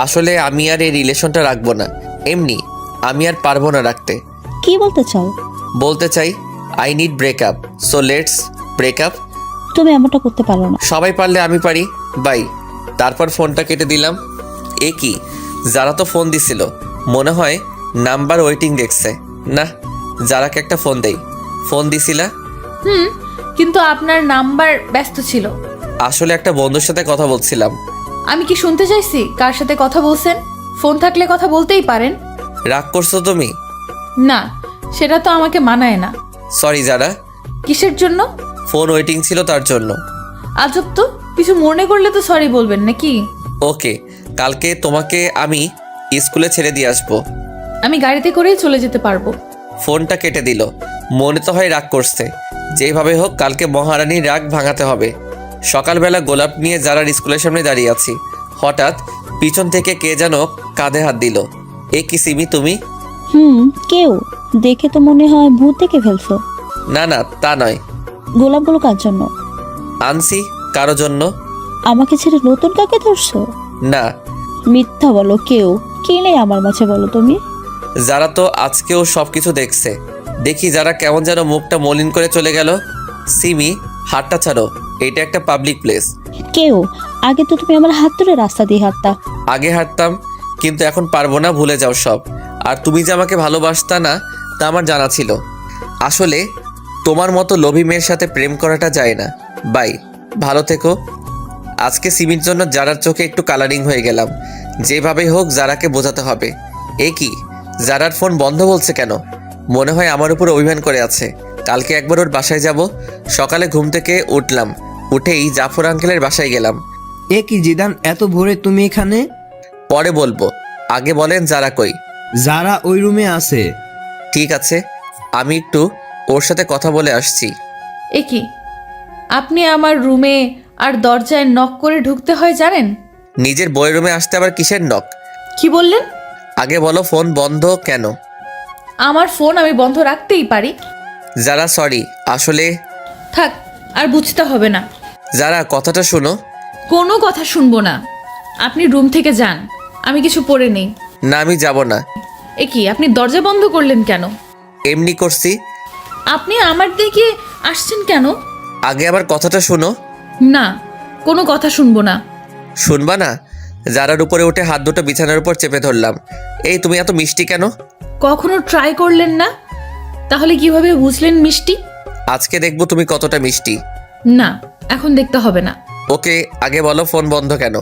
আসলে আমি আর এই রিলেশনটা রাখবো না। এমনি আমি আর পারবো না রাখতে। কি বলতে চাও? বলতে চাই, I need breakup, so let's breakup. তুমি এমনটা করতে পারো না। সবাই পারলে আমি পারি, বাই। তারপর ফোনটা কেটে দিলাম। এ কি, যারা তো ফোন দিছিল, মনে হয় নাম্বার ওয়েটিং দেখছে। না, যারাকে একটা ফোন দেই। ফোন দিছিলা? কিন্তু আপনার নাম্বার ব্যস্ত ছিল। আসলে একটা বন্ধুর সাথে কথা বলছিলাম। আমি কি শুনতে চাইছি কার সাথে কথা বলছেন? ফোন থাকলে কথা বলতেই পারেন। রাগ করছো তুমি? না, সেটা তো আমাকে মানায় না। সরি যারা। কিসের জন্য? ফোন ওয়েটিং ছিল তার জন্য। আজব তো, কিছু মনে করলে তো সরি বলবেন নাকি? ওকে, কালকে তোমাকে আমি স্কুলে ছেড়ে দিয়ে আসবো। আমি গাড়িতে করেই চলে যেতে পারবো। ফোনটা কেটে দিল। মনে তো হয় রাগ করছে। যেভাবে হোক কালকে মহারানীর রাগ ভাঙাতে হবে। সকালবেলা গোলাপ নিয়ে যারার স্কুলের সামনে দাঁড়িয়ে আছি, হঠাৎ পিছন থেকে কে যেন কাঁধে হাত দিল। এ কি সিমি, তুমি? কেউ দেখে তো মনে হয় ভূত দেখে ফেলছো। না না, তা নয়। গোলাপগুলো কার জন্য আনছি? কারো জন্য। আমাকে ছেড়ে নতুন কাকে ধরছো? না। মিথ্যা বলো, কেউ কে নেই আমার মাঝে, বলো তুমি। যারা তো আজকেও সব কিছু দেখছে। দেখি যারা কেমন যেন মুখটা মলিন করে চলে গেল। সিমি, হাতটা ছাড়ো, এটা একটা পাবলিক প্লেস। কেউ আগে তো তুমি আমার হাত ধরে রাস্তা দিয়ে হাঁটতা। আগে হাঁটতাম, কিন্তু এখন পারবো না, ভুলে যাও সব। আর তুমি যে আমাকে ভালোবাসতা না, তা আমার জানা ছিল। আসলে তোমার মতো লোভী মেয়ের সাথে প্রেম করাটা যায় না। বাই, ভালো থেকো। আজকে সিমির জন্য যারার চোখে একটু কালারিং হয়ে গেলাম। যেভাবেই হোক যারাকে বোঝাতে হবে। এ কি, যারার ফোন বন্ধ বলছে কেন? মনে হয় আমার উপর অভিমান করে আছে। কালকে একবার ওর বাসায় যাব। সকালে ঘুম থেকে উঠলাম, উঠেই জাফর আঙ্কেলের বাসায় গেলাম। এ কি জিদান, এত ভোরে তুমি এখানে? পরে বলবো, আগে বলেন যারা কই? যারা ওই রুমে আছে। ঠিক আছে, আমি একটু ওর সাথে কথা বলে আসছি। এ কি, আপনি আমার রুমে আর দরজায় নক করে ঢুকতে হয় জানেন? নিজের বইয়ের রুমে আসতে আবার কিসের নক? কি বললেন? আগে বলো ফোন বন্ধ কেন? আমার ফোন আমি বন্ধ রাখতেই পারি। যারা সরি, আসলে থাক, আর বুঝতে হবে না। যারা কথাটা শোনো। কোনো কথা শুনবো না। আপনি রুম থেকে যান, আমি কিছু পরে নেই। না, আমি যাব না। এ কি, আপনি দরজা বন্ধ করলেন কেন? এমনি করছি। আপনি আমার দিকে আসছেন কেন? আগে আবার কথাটা শোনো। না, কোনো কথা শুনবো না। শুনবা না? যারার উপরে উঠে হাত দুটো বিছানার উপর চেপে ধরলাম। এই তুমি এত মিষ্টি কেন? কখনো ট্রাই করলেন না? তাহলে কিভাবে বুঝলেন মিষ্টি? আজকে দেখবো তুমি কতটা মিষ্টি। না, এখন দেখতে হবে না। ওকে, আগে বলো ফোন বন্ধ কেন?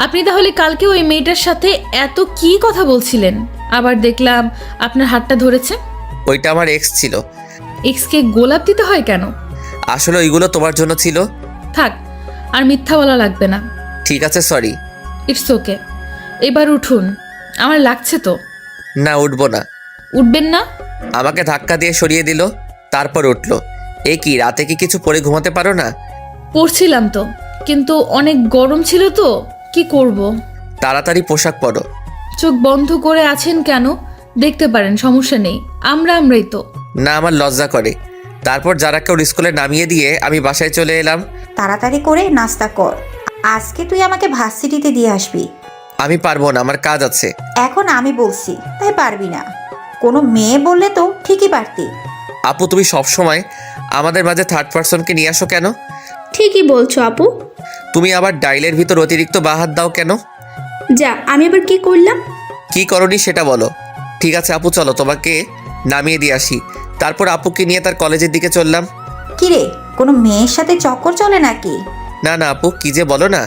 আপনি তাহলে কালকে ওই মেয়েটার সাথে এত কি কথা বলছিলেন? আবার দেখলাম আপনার হাতটা ধরেছে। ওইটা আমার এক্স ছিল। এক্সকে গোলাপ দিতে হয় কেন? আসলে ওইগুলো তোমার জন্য ছিল। থাক, আর মিথ্যা বলা লাগবে না। ঠিক আছে, সরি। It's okay. এবার উঠুন, আমার লাগছে তো। না, উঠবো না। উঠবেন না? আমাকে ধাক্কা দিয়ে সরিয়ে দিল, তারপর উঠলো। এ কি, রাতে কি কিছু পরে ঘুমাতে পারো না? পড়ছিলাম তো, কিন্তু অনেক গরম ছিল তো, কি করব। তাড়াতাড়ি পোশাক পরো। চোখ বন্ধ করে আছেন কেন? দেখতে পারেন, সমস্যা নেই। আমরাই তো। না, আমার লজ্জা করে। তারপর যারাকে ওর স্কুলে নামিয়ে দিয়ে আমি বাসায় চলে এলাম। তাড়াতাড়ি করে নাস্তা কর, আজকে তুই আমাকে ভার্সিটিতে দিয়ে আসবি। আমি পারবো না, আমার কাজ আছে। এখন আমি বলছি তাই পারবি না? কোনো মেয়ে বললে তো ঠিকই পারতি। আপু, তুমি সবসময় আমাদের মাঝে থার্ড পার্সনকে নিয়ে আসো কেন? ঠিকই বলছো আপু। তুমি আবার ডাইলের ভিতর অতিরিক্ত বাহাত দাও কেন? যা, আমি আবার কি করলাম? কি করনি সেটা বলো। ঠিক আছে আপু, চলো তোমাকে নামিয়ে দিয়ে আসি। তারপর আপুকে নিয়ে তার কলেজের দিকে চললাম। কিরে, কোনো মেয়ের সাথে চক্কর চলে নাকি? না না আপু, কি যে বলো না।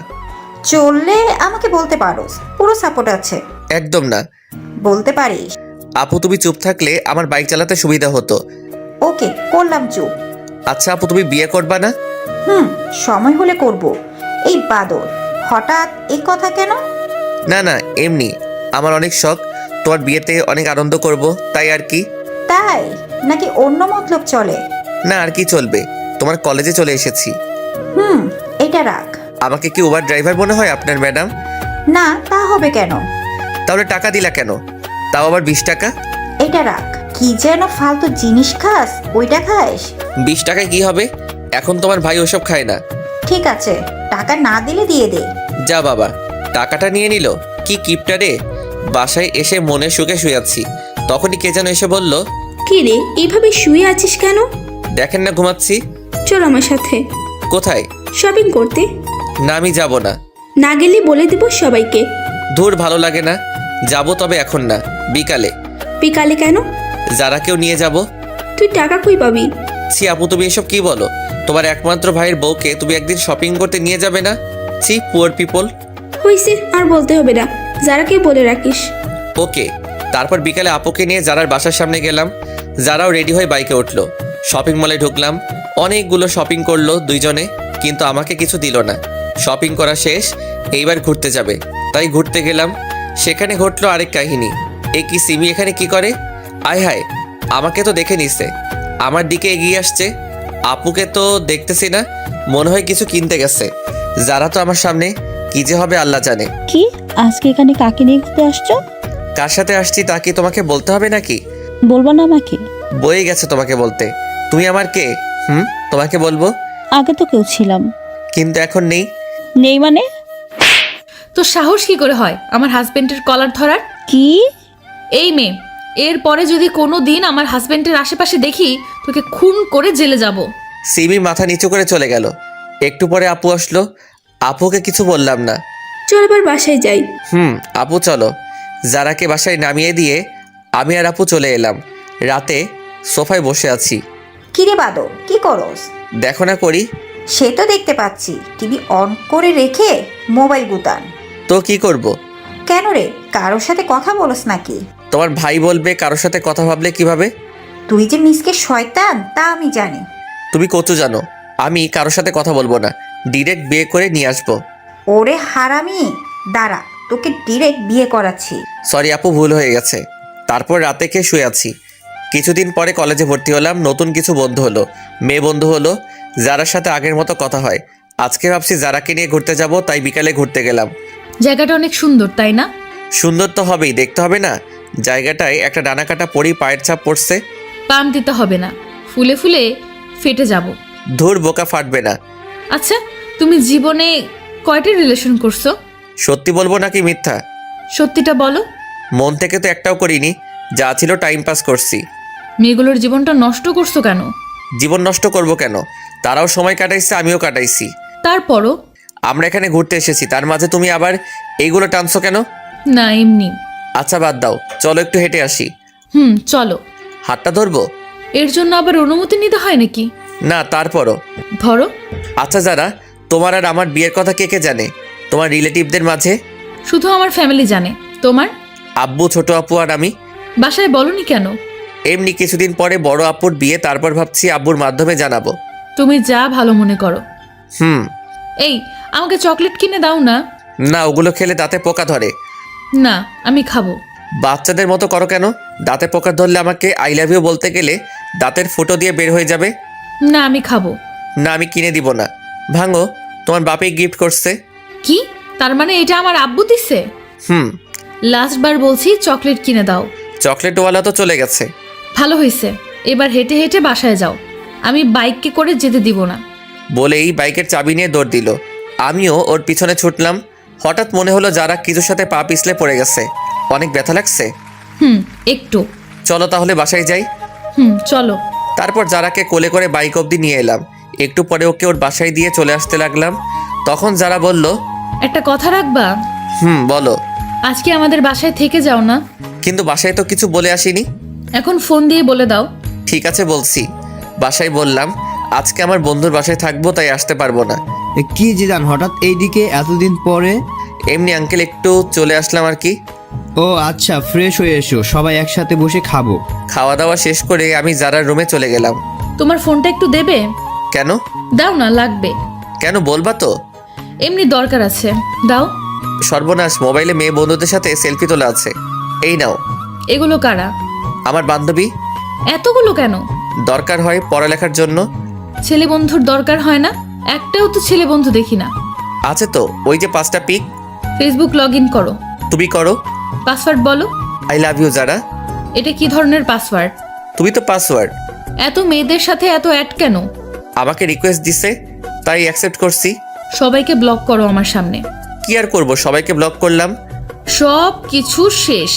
চললে আমাকে বলতে পারোস, পুরো সাপোর্ট আছে। একদম না। বলতে পারিস। আপু, তুমি চুপ থাকলে আমার বাইক চালাতে সুবিধা হতো। ওকে, করলাম চুপ। আচ্ছা আপু, তুমি বিয়ে করবা না? সময় হলে করব। এই বাদর, হঠাৎ এই কথা কেন? না না, এমনি আমার অনেক শখ তোমার বিয়েতে অনেক আনন্দ করব, তাই আর কি। তাই নাকি অন্য মতলব চলে? না, আর কি চলবে, তোমার কলেজে চলে এসেছি। এটা রাখ। আমাকে কি উবার ড্রাইভার মনে হয় আপনার ম্যাডাম? না, তা হবে কেন? তাহলে টাকা দিলা কেন? তাও আবার 20 টাকা। এটা রাখ। কি যেন ফালতু জিনিস খাস, ওইটা খাস। 20 টাকায় কি হবে? এখন তোমার ভাই ওসব খায় না। ঠিক আছে, টাকা না দিলে দিয়ে দে। যা বাবা, টাকাটা নিয়ে নিল। কি কিপটা রে। বাসায় এসে মনে সুখে শুয়েছি, তখনই কে যেন এসে বলল, কি রে, এইভাবে শুয়ে আছিস কেন? দেখেন না ঘুমাচ্ছি। চল আমার সাথে কোথায়? শপিং করতে। না, আমি যাব না। না গেলে বলে দিব সবাইকে। দূর, ভালো লাগে না। যাব, তবে এখন না, বিকালে। বিকালে কেন? যারা কেউ নিয়ে যাব। তুই টাকা কই পাবি? ছি আপু, তুমি এসব কি বলো? তোমার একমাত্র ভাইয়ের বউকে তুমি একদিন শপিং করতে নিয়ে যাবে না? ছি, পুয়ার পিপল। হইছে, আর বলতে হবে না, যারাকে বলে রাখিস। ওকে। তারপর বিকালে আপুকে নিয়ে যারার বাসার সামনে গেলাম। যারাও রেডি হয়ে বাইকে উঠলো। শপিং মলে ঢুকলাম। অনেকগুলো শপিং করলো দুইজনে, কিন্তু আমাকে কিছু দিল না। শপিং করা শেষ, এইবার ঘুরতে যাবে, তাই ঘুরতে গেলাম। সেখানে ঘটলো আরেক কাহিনী। এই কি, সিমি এখানে কি করে? আয় হায়, আমাকে তো দেখে নিছে, আমার দিকে এগিয়ে আসছে। আপুকে তো দেখতেছি না, মনে হয় কিছু কিনতে গেছে। যারা তো আমার সামনে, কি যে হবে আল্লাহ জানে। কি, আজকে এখানে কাকে নিয়ে ঘুরতে আসছো? কার সাথে আসছি তা কি তোমাকে বলতে হবে নাকি? বলবো না আমাকে? বয়ে গেছে তোমাকে বলতে। তুমি আমার কে? তোমাকে বলবো। আগে তো কেউ ছিলাম। কিন্তু এখন নেই। নেই মানে? তো সাহস কি করে হয় আমার হাজবেন্ডের কলার ধরার? কি? এই মেয়ে, এর পরে যদি কোনো দিন আমার হাজবেন্ডের আশেপাশে দেখি, তোকে খুন করে জেলে যাব। সিমি মাথা নিচু করে চলে গেল। একটু পরে আপু আসলো। আপুকে কিছু বললাম না। চল এবার বাসায় যাই। আপু চলো। যারাকে বাসায় নামিয়ে দিয়ে আমি আর আপু চলে এলাম। রাতে সোফায় বসে আছি। কিরে বাদর, কি করস? দেখো না করি। সে তো দেখতে পাচ্ছি, টিভি অন করে রেখে মোবাইল গুতান। তো কি করব? কেন রে, কারোর সাথে কথা বলস নাকি? তোমার ভাই বলবে কারোর সাথে কথা ভাবলে কিভাবে? তুই যে মিসকে শয়তান তা আমি জানি। তুমি কত জানো? আমি কারোর সাথে কথা বলবো না, ডিরেক্ট বিয়ে করে নিয়ে আসবো। ওরে হারামি, দাঁড়া, তোকে ডিরেক্ট বিয়ে করাচ্ছি। সরি আপু, ভুল হয়ে গেছে। তারপর রাতে খেয়ে শুয়ে আছি। কিছুদিন পরে কলেজে ভর্তি হলাম। নতুন কিছু বন্ধু হলো, মেয়ে বন্ধু হলো, যারার সাথে আগের মতো কথা হয়। আজকে ভাবছি যারাকে নিয়ে ঘুরতে যাব, তাই বিকালে ঘুরতে গেলাম। জায়গাটা অনেক সুন্দর, তাই না? সুন্দর তো হবেই, দেখতে হবে না? জায়গাটায় একটা ডানা কাটা পড়ি পায়ের ছাপ পড়ছে। পাম দিতে হবে না, ফুলে ফুলে ফেটে যাব। ধুর, বোকা ফাটবে না। আচ্ছা, তুমি জীবনে কয়টা রিলেশন করছো? সত্যি বলবো নাকি মিথ্যা? সত্যিটা বলো। মন থেকে তো একটাও করিনি, যা ছিল টাইম পাস করছি। মেয়েগুলোর জীবনটা নষ্ট করছো কেন? জীবন নষ্ট করব কেন? তারাও সময় কাটাইছে, আমিও কাটাইছি। তারপরও? আমরা এখানে ঘুরতে এসেছি, তার মাঝে তুমি আবার এইগুলো টানছো কেন? না, এমনি। আচ্ছা বাদ দাও, চলো একটু হেঁটে আসি। চলো। হাতটা ধরবো? এর জন্য আবার অনুমতি নিতে হয় নাকি? না, তারপরও। ধরো। আচ্ছা যারা, তোমার আর আমার বিয়ের কথা কে কে জানে তোমার রিলেটিভদের মাঝে? শুধু আমার ফ্যামিলি জানে। তোমার? আব্বু, ছোট আপু আর আমি। বাসায় বলনি কেন? এমনি কিছুদিন পরে বড় আপুর বিয়ে, তারপর ভাবছি আব্বুর মাধ্যমে জানাবো। তুমি যা ভালো মনে করো। এই, আমাকে চকলেট কিনে দাও না। না, ওগুলো খেলে দাঁতে পোকা ধরে। না, আমি খাবো। বাচ্চাদের মতো করো কেন? দাঁতে পোকা ধরলে আমাকে আই লাভ ইউ বলতে গেলে দাঁতের ফুটো দিয়ে বের হয়ে যাবে। না, আমি খাবো। না, আমি কিনে দিব না। ভাঙো, তোমার বাপে গিফট করছে। কি? তার মানে এটা আমার আব্বু দিছে? লাস্ট বার বলছি চকলেট কিনে দাও। চকলেটওয়ালা তো চলে গেছে। ভালো হয়েছে, এবার হেঁটে হেঁটে বাসায় যাও। আমি বাইকে করে যেতে দিব না। বলেই বাইকের চাবি নিয়ে দৌড় দিল। আমিও ওর পিছনে ছুটলাম। হঠাৎ মনে হলো যারা কিছুর সাথে পা পিছলে পড়ে গেছে। অনেক ব্যথা লাগছে। একটু। চলো তাহলে বাসায় যাই। চলো। তারপর যারাকে কোলে করে বাইক অবধি নিয়ে এলাম। একটু পরে ওকে ওর বাসায় দিয়ে চলে আসতে লাগলাম। তখন যারা বলল, একটা কথা রাখবা? বলো। আজকে আমাদের বাসায় থেকে যাও না। কিন্তু বাসায় তো কিছু বলে আসিনি। এখন ফোন দিয়ে বলে দাও। ঠিক আছে, বলছি। বাসায় বললাম আজকে আমার বন্ধুর বাসায় থাকবো, তাই আসতে পারবো না। কি জিদান, হঠাৎ এইদিকে এতদিন পরে? এমনি আঙ্কেল, একটু চলে আসলাম আর কি। ও আচ্ছা, ফ্রেশ হয়ে এসো, সবাই একসাথে বসে খাবো। খাওয়া দাওয়া শেষ করে আমি যারার রুমে চলে গেলাম। তোমার ফোনটা একটু দেবে? কেন? দাও না, লাগবে। কেন, বলবা তো? এমনি দরকার আছে, দাও। সর্বনাশ, মোবাইলে মেয়ে বন্ধুদের সাথে সেলফি তোলা আছে। এই নাও। এগুলো কারা? আমার বান্ধবী। এতগুলো কেন? দরকার হয় পড়ালেখার জন্য। ছেলে বন্ধুর দরকার হয় না? একটাও তো ছেলে বন্ধু দেখি না। আছে তো, ওই যে 5টা পিক। ফেসবুক লগ ইন করো। তুমি করো। পাসওয়ার্ড বলো। আই লাভ ইউ যারা। এটা কি ধরনের পাসওয়ার্ড? তুমি তো পাসওয়ার্ড। এত মেয়েদের সাথে এত অ্যাড কেন? আমাকে রিকোয়েস্ট দিছে, তাই অ্যাকসেপ্ট করছি। সবাইকে ব্লক করো আমার সামনে। কি আর করব, সবাইকে ব্লক করলাম। সব কিছু শেষ,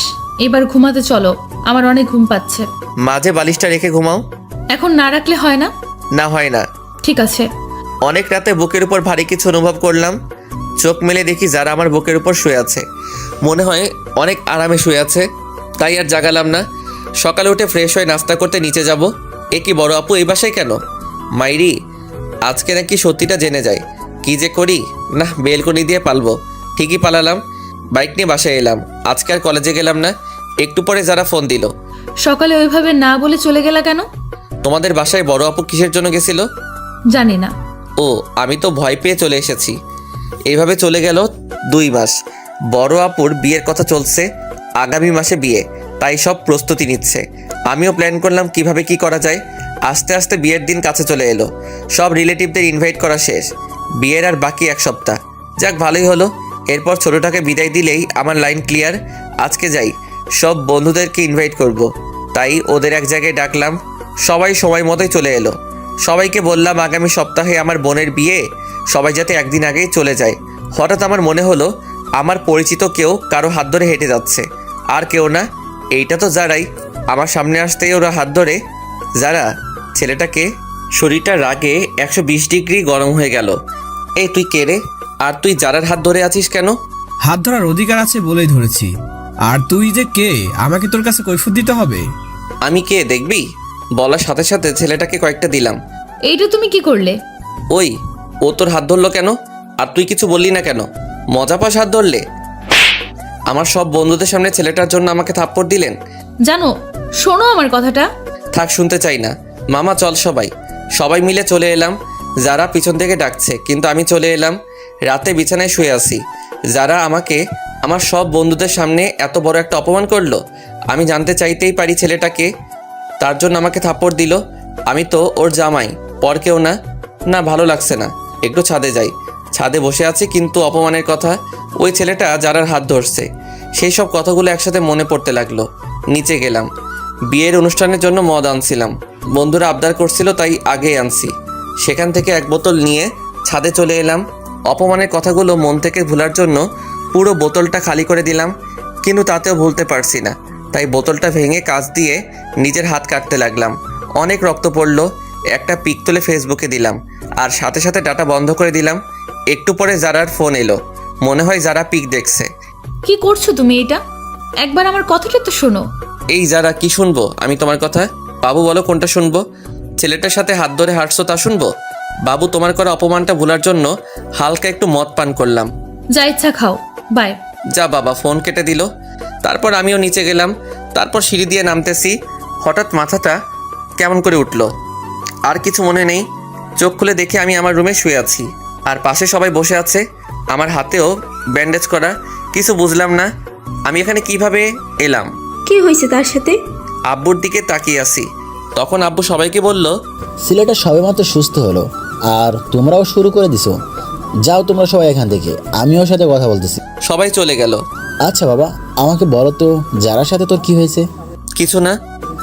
এবার ঘুমাতে চলো, আমার অনেক ঘুম পাচ্ছে। মাঝে বালিশটা রেখে ঘুমাও। এখন না রাখলে হয় না? না, হয় না। ঠিক আছে। অনেক রাতে বুকের উপর ভারী কিছু অনুভব করলাম। চোখ মেলে দেখি যারা আমার বুকের উপর শুয়ে আছে। মনে হয় অনেক আরামে শুয়ে আছে, তাই আর জাগালাম না। সকালে উঠে ফ্রেশ হয়ে নাস্তা করতে নিচে যাব। এ কি, বড় আপু এই বাসায় কেন? মাইরি, আজকে নাকি সত্যিটা জেনে যায়। কি যে করি, না বেলকনি দিয়ে পালবো। ঠিকই পালালাম। বাইক নিয়ে বাসায় এলাম। আজকে আর কলেজে গেলাম না। একটু পরে যারা ফোন দিল। সকালে ওইভাবে না বলে চলে গেলা কেন? তোমাদের বাসায় বড় আপু কিসের জন্য গেছিল? জানি না। ও, আমি তো ভয় পেয়ে চলে এসেছি। এইভাবে চলে গেল 2 মাস। বড় আপুর বিয়ের কথা চলছে, আগামী মাসে বিয়ে, তাই সব প্রস্তুতি নিচ্ছে। আমিও প্ল্যান করলাম কিভাবে কি করা যায়। আস্তে আস্তে বিয়ের দিন কাছে চলে এলো। সব রিলেটিভদের ইনভাইট করা শেষ। বিয়ের আর বাকি 1 সপ্তাহ। যাক, ভালোই হলো। এরপর ছোটোটাকে বিদায় দিলেই আমার লাইন ক্লিয়ার। আজকে যাই, সব বন্ধুদেরকে ইনভাইট করব। তাই ওদের এক জায়গায় ডাকলাম। সবাই সময় মতোই চলে এলো। সবাইকে বললাম আগামী সপ্তাহে আমার বোনের বিয়ে, সবাই যাতে একদিন আগেই চলে যায়। হঠাৎ আমার মনে হলো আমার পরিচিত কেউ কারো হাত ধরে হেঁটে যাচ্ছে। আর কেউ না, এইটা তো যারাই। আমার সামনে আসতেই ওরা হাত ধরে। যারা, ছেলেটাকে। শরীরটা রাগে 120 ডিগ্রি গরম হয়ে গেল। এই তুই কে রে? আর তুই যারার হাত ধরে আছিস কেন? হাত ধরার অধিকার আছে বলেই ধরেছি। আর তুই যে কে, আমাকে তোর কাছে কৈফিয়ত দিতে হবে? আমি কে দেখবি? বলার সাথে সাথে ছেলেটাকে কয়েকটা দিলাম। এইটা তুমি কি করলে? ওই, ও তোর হাত ধরলো কেন? আর তুই কিছু বললি না কেন? মজা পাস হাত ধরলে? আমার সব বন্ধুদের সামনে ছেলেটার জন্য আমাকে থাপ্পড় দিলেন। জানো, শোনো আমার কথাটা। থাক, শুনতে চাই না। মামা চল, সবাই মিলে চলে এলাম। যারা পিছন থেকে ডাকছে, কিন্তু আমি চলে এলাম। রাতে বিছানায় শুয়ে আছি। যারা আমাকে আমার সব বন্ধুদের সামনে এত বড় একটা অপমান করলো। আমি জানতে চাইতেই পারি ছেলেটাকে, তার জন্য আমাকে থাপ্পড় দিল। আমি তো ওর জামাই, পর কেউ না। না, ভালো লাগছে না। একটু ছাদে যাই। ছাদে বসে আছি, কিন্তু অপমানের কথা, ওই ছেলেটা যারার হাত ধরছে, সেই সব কথাগুলো একসাথে মনে পড়তে লাগলো। নিচে গেলাম। বিয়ের অনুষ্ঠানের জন্য মদ আনছিলাম, বন্ধুরা আবদার করছিল তাই আগেই আনছি। সেখান থেকে এক বোতল নিয়ে ছাদে চলে এলাম। অপমানের কথাগুলো মন থেকে ভুলার জন্য পুরো বোতলটা খালি করে দিলাম, কিন্তু তাতেও ভুলতে পারছি না। তাই বোতলটা ভেঙে কাঁচ দিয়ে নিজের হাত কাটতে লাগলাম। অনেক রক্ত পড়লো। একটা পিক তুলে ফেসবুকে দিলাম আর সাথে সাথে ডাটা বন্ধ করে দিলাম। একটু পরে জারার ফোন এলো, মনে হয় যারা পিক দেখছে। কি করছো তুমি এটা? একবার আমার কথাটা তো শোনো। এই যারা, কি শুনবো আমি তোমার কথা? বাবু বলো কোনটা শুনবো? ছেলেটার সাথে হাত ধরে হাঁটছো তা শুনবো? বাবু, তোমার করা অপমানটা ভোলার জন্য হালকা একটু মদ পান করলাম। যা ইচ্ছা খাও, বাই। যা বাবা। ফোন কেটে দিল। তারপর আমিও নিচে গেলাম। তারপর সিঁড়ি দিয়ে নামতেছি, হঠাৎ মাথাটা কেমন করে উঠলো। আর কিছু মনে নেই। চোখ খুলে দেখি আমি আমার রুমে শুয়ে আছি, আর পাশে সবাই বসে আছে, আমার হাতেও ব্যান্ডেজ করা। কিছু বুঝলাম না আমি এখানে কিভাবে এলাম। কি হয়েছে তার সাথে? আব্বুর দিকে তাকিয়ে আছি। তখন আব্বু সবাইকে বলল, ছেলেটা সবেমাত্র সুস্থ হলো আর তোমরাও শুরু করে দিছো। যাও তোমরা সবাই এখান থেকে, আমি ওর সাথে কথা বলতেছি। সবাই চলে গেল। আচ্ছা বাবা, আমাকে বলো তো যারার সাথে তোর কি হয়েছে? কিছু না।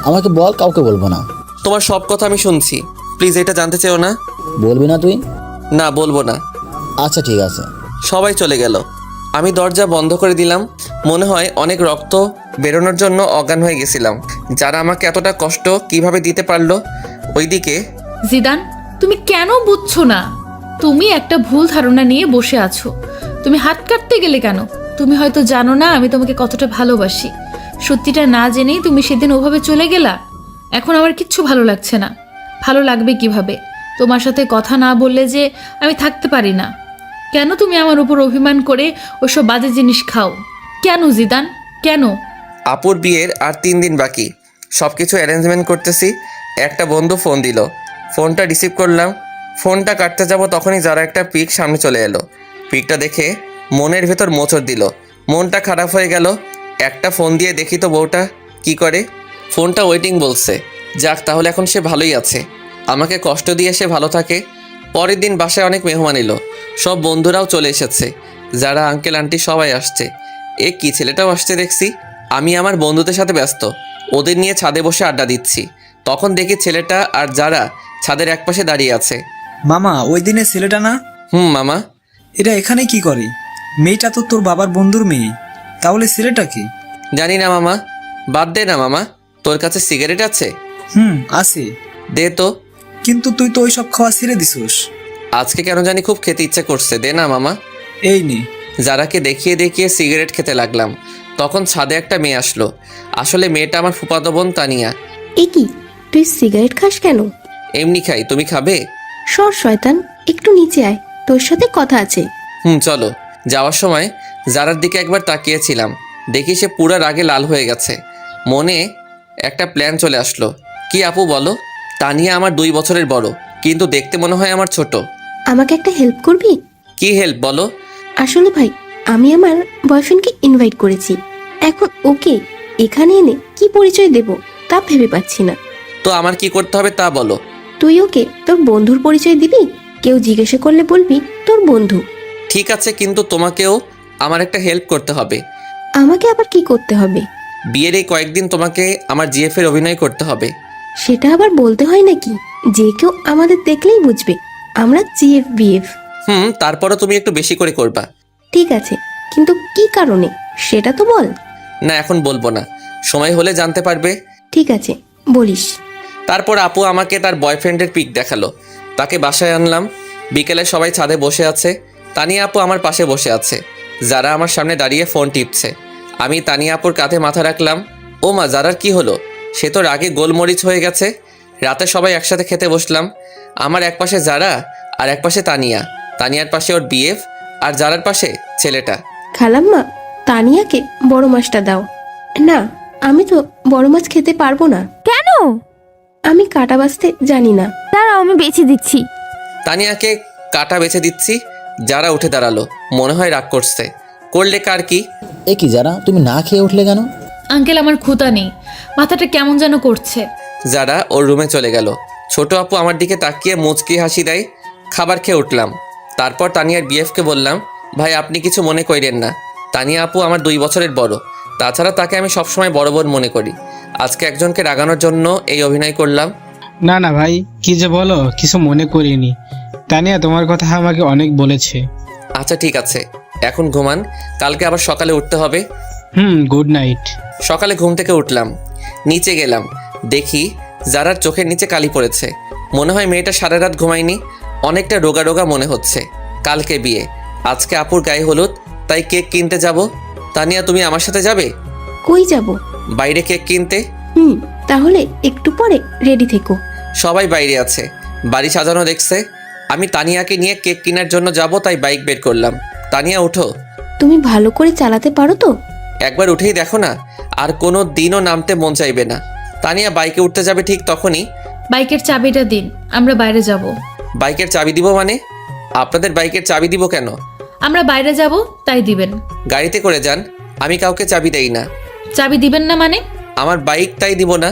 আমাকে বল, কাউকে বলবো না। তোমার সব কথা আমি শুনছি, প্লিজ এটা জানতে চেও না। বলবি না তুই? না, বলবো না। আচ্ছা ঠিক আছে। সবাই চলে গেল। আমি দরজা বন্ধ করে দিলাম। মনে হয় অনেক রক্ত বেরোনোর জন্য অজ্ঞান হয়ে গেছিলাম। যারা আমাকে এতটা কষ্ট কিভাবে দিতে পারলো। ওইদিকে জিদান, তুমি কেন বুঝছো না? তুমি একটা ভুল ধারণা নিয়ে বসে আছো। তুমি হাত কাটতে গেলে কেন? তুমি হয়তো জানো না আমি তোমাকে কতটা ভালোবাসি। সত্যিটা না জেনেই তুমি সেদিন ওভাবে চলে গেলা। এখন আমার কিচ্ছু ভালো লাগছে না। ভালো লাগবে কিভাবে? তোমার সাথে কথা না বললে যে আমি থাকতে পারি না। কেন তুমি আমার উপর অভিমান করে ওইসব বাজে জিনিস খাও? কেন জিদান, কেন? আপুর বিয়ের আর 3 দিন বাকি। সব কিছু অ্যারেঞ্জমেন্ট করতেছি। একটা বন্ধু ফোন দিল, ফোনটা রিসিভ করলাম। ফোনটা কাটতে যাব তখনই যারা একটা পিক সামনে চলে এলো। পিকটা দেখে মনের ভেতর মোচড় দিল, মনটা খারাপ হয়ে গেল। একটা ফোন দিয়ে দেখি তো বউটা কি করে। ফোনটা ওয়েটিং বলছে। যাক, তাহলে এখন সে ভালোই আছে। আমাকে কষ্ট দিয়ে সে ভালো থাকে। পরের দিন বাসায় অনেক মেহমান এলো, সব বন্ধুরাও চলে এসেছে। যারা আঙ্কেল আন্টি সবাই আসছে। এ কি, ছেলেটাও আসছে দেখছি। আমি আমার বন্ধুদের সাথে ব্যস্ত, ওদের নিয়ে ছাদে বসে আড্ডা দিচ্ছি। তখন দেখি ছেলেটা আর যারা ছাদের একপাশে দাঁড়িয়ে আছে। মামা, ওই দিনের ছেলেটা না? মামা। এটা এখানে কি করে? মেয়েটা তো তোর বাবার বন্ধুর মেয়ে, তাহলে ছেলেটা কি? জানি না মামা, বাদ দে না মামা। তোর কাছে সিগারেট আছে? আছে। দে তো। কিন্তু তুই তো ওইসব খাওয়া ছেড়ে দিছিস। আজকে কেন জানি খুব খেতে ইচ্ছে করছে, দে না মামা। এই নে। যারাকে দেখিয়ে দেখিয়ে সিগারেট খেতে লাগলাম। তখন ছাদে একটা মেয়ে আসলো। আসলে মেয়েটা আমার ফুফাতো বোন তানিয়া। এ কি, তুই সিগারেট খাস কেন? এমনি খাই, তুমি খাবে? সর শয়তান, একটু নিচে আয়, তোর সাথে কথা আছে। চলো। যাওয়ার সময় যারার দিকে একবার তাকিয়েছিলাম, দেখি সে পুরা রাগে লাল হয়ে গেছে। মনে একটা প্ল্যান চলে আসলো। কি আপু বলো? তানিয়া আমার 2 বছরের বড়, কিন্তু দেখতে মনে হয় আমার ছোট। আমাকে একটা হেল্প করবি? কি হেল্প বলো? আসলে ভাই, আমি আমার বয়ফ্রেন্ডকে ইনভাইট করেছি। এখন ওকে এখানে এনে কি পরিচয় দেব তা ভেবে পাচ্ছি না। তো আমার কি করতে হবে তা বলো। তুই ওকে তোর বন্ধুর পরিচয় দিবি। কেউ জিজ্ঞাসা করলে বলবি তোর বন্ধু। ঠিক আছে, কিন্তু তোমাকেও আমার একটা হেল্প করতে হবে। আমাকে আবার কি করতে হবে? বিয়ের এই কয়েকদিন তোমাকে আমার জিএফ এর অভিনয় করতে হবে। সেটা আবার বলতে হয় নাকি? যে কেউ আমাদের দেখলেই বুঝবে আমরা জিএফ বিএফ। তারপরও তুমি একটু বেশি করে করবা। ঠিক আছে, কিন্তু কি কারণে সেটা তো বল। না, এখন বলবো না, সময় হলে জানতে পারবে। ঠিক আছে, বলিস। তারপর আপু আমাকে তার বয়ফ্রেন্ডের পিক দেখালো। তাকে বাসায় আনলাম। বিকেলে সবাই ছাদে বসে আছে। তানিয়া আপু আমার পাশে বসে আছে। যারা আমার সামনে দাঁড়িয়ে ফোন টিপছে। আমি তানিয়া আপুর কাঁধে মাথা রাখলাম। ও মা, যারার কি হলো? সে তো রাগে গোলমরিচ হয়ে গেছে। রাতে সবাই একসাথে খেতে বসলাম। আমার এক পাশে যারা আর এক পাশে তানিয়া। তানিয়ার পাশে ওর বিএফ আর যারার পাশে ছেলেটা। খালাম্মা, তানিয়াকে বড় মাছটা দাও। না, আমি তো বড় মাছ খেতে পারবো না। কেন? আমি কাটা বাছতে জানি না। দাঁড়াও, আমি বেছে দিচ্ছি। তানিয়াকে কাটা বেছে দিচ্ছি। যারা উঠে দাঁড়ালো, মনে হয় রাগ করছে। করলে কার কি? এ কি যারা, তুমি না খেয়ে উঠলে কেন? আঙ্কেল, আমার ক্ষুধা নেই, মাথাটা কেমন যেন করছে। যারা ওর রুমে চলে গেল। ছোট আপু আমার দিকে তাকিয়ে মুচকি হাসি দেয়। খাবার খেয়ে উঠলাম। তারপর তানিয়ার বিএফকে বললাম, ভাই আপনি কিছু মনে করেন না, তানিয়া আপু আমার 2 বছরের বড়, তাছাড়া তাকে আমি সবসময় বড় বোন মনে করি। আজকে একজনকে রাগানোর জন্য এই অভিনয় করলাম। না না ভাই, কি যে বলো, কিছু মনে করিনি। তানিয়া তোমার কথা আমাকে অনেক বলেছে। আচ্ছা ঠিক আছে, এখন ঘুমান, কালকে আবার সকালে উঠতে হবে। Good night. সকালে ঘুম থেকে উঠলাম, নিচে গেলাম, দেখি যারার চোখের নিচে কালি পড়েছে। মনে হয় মেয়েটা সারা রাত ঘুমায়নি, অনেকটা রোগা রোগা মনে হচ্ছে। কালকে বিয়ে, আজকে আপুর গায়ে হলুদ, তাই কেক কিনতে যাব। তানিয়া তুমি আমার সাথে যাবে? কই যাব? বাইরে কেক কিনতে। তাহলে একটু পরে রেডি থেকো। সবাই বাইরে আছে, বাড়ি সাজানো দেখছে। আমি তানিয়াকে নিয়ে কেক কেনার জন্য যাব, তাই বাইক বের করলাম। তানিয়া উঠো। তুমি ভালো করে চালাতে পারো তো? একবার উঠেই দেখো না, আর কোনো দিনও নামতে মন চাইবে না। তানিয়া বাইকে উঠতে যাবে ঠিক তখনই, বাইকের চাবিটা দিন, আমরা বাইরে যাব। বাইকের চাবি দিব মানে? আপনাদের বাইকের চাবি দিব কেন? আমরা বাইরে যাব তাই দিবেন। গাড়িতে করে যান, আমি কাউকে চাবি দেই না। চাবি দিবেন না মানে? আমার বাইক, তাই দিব না।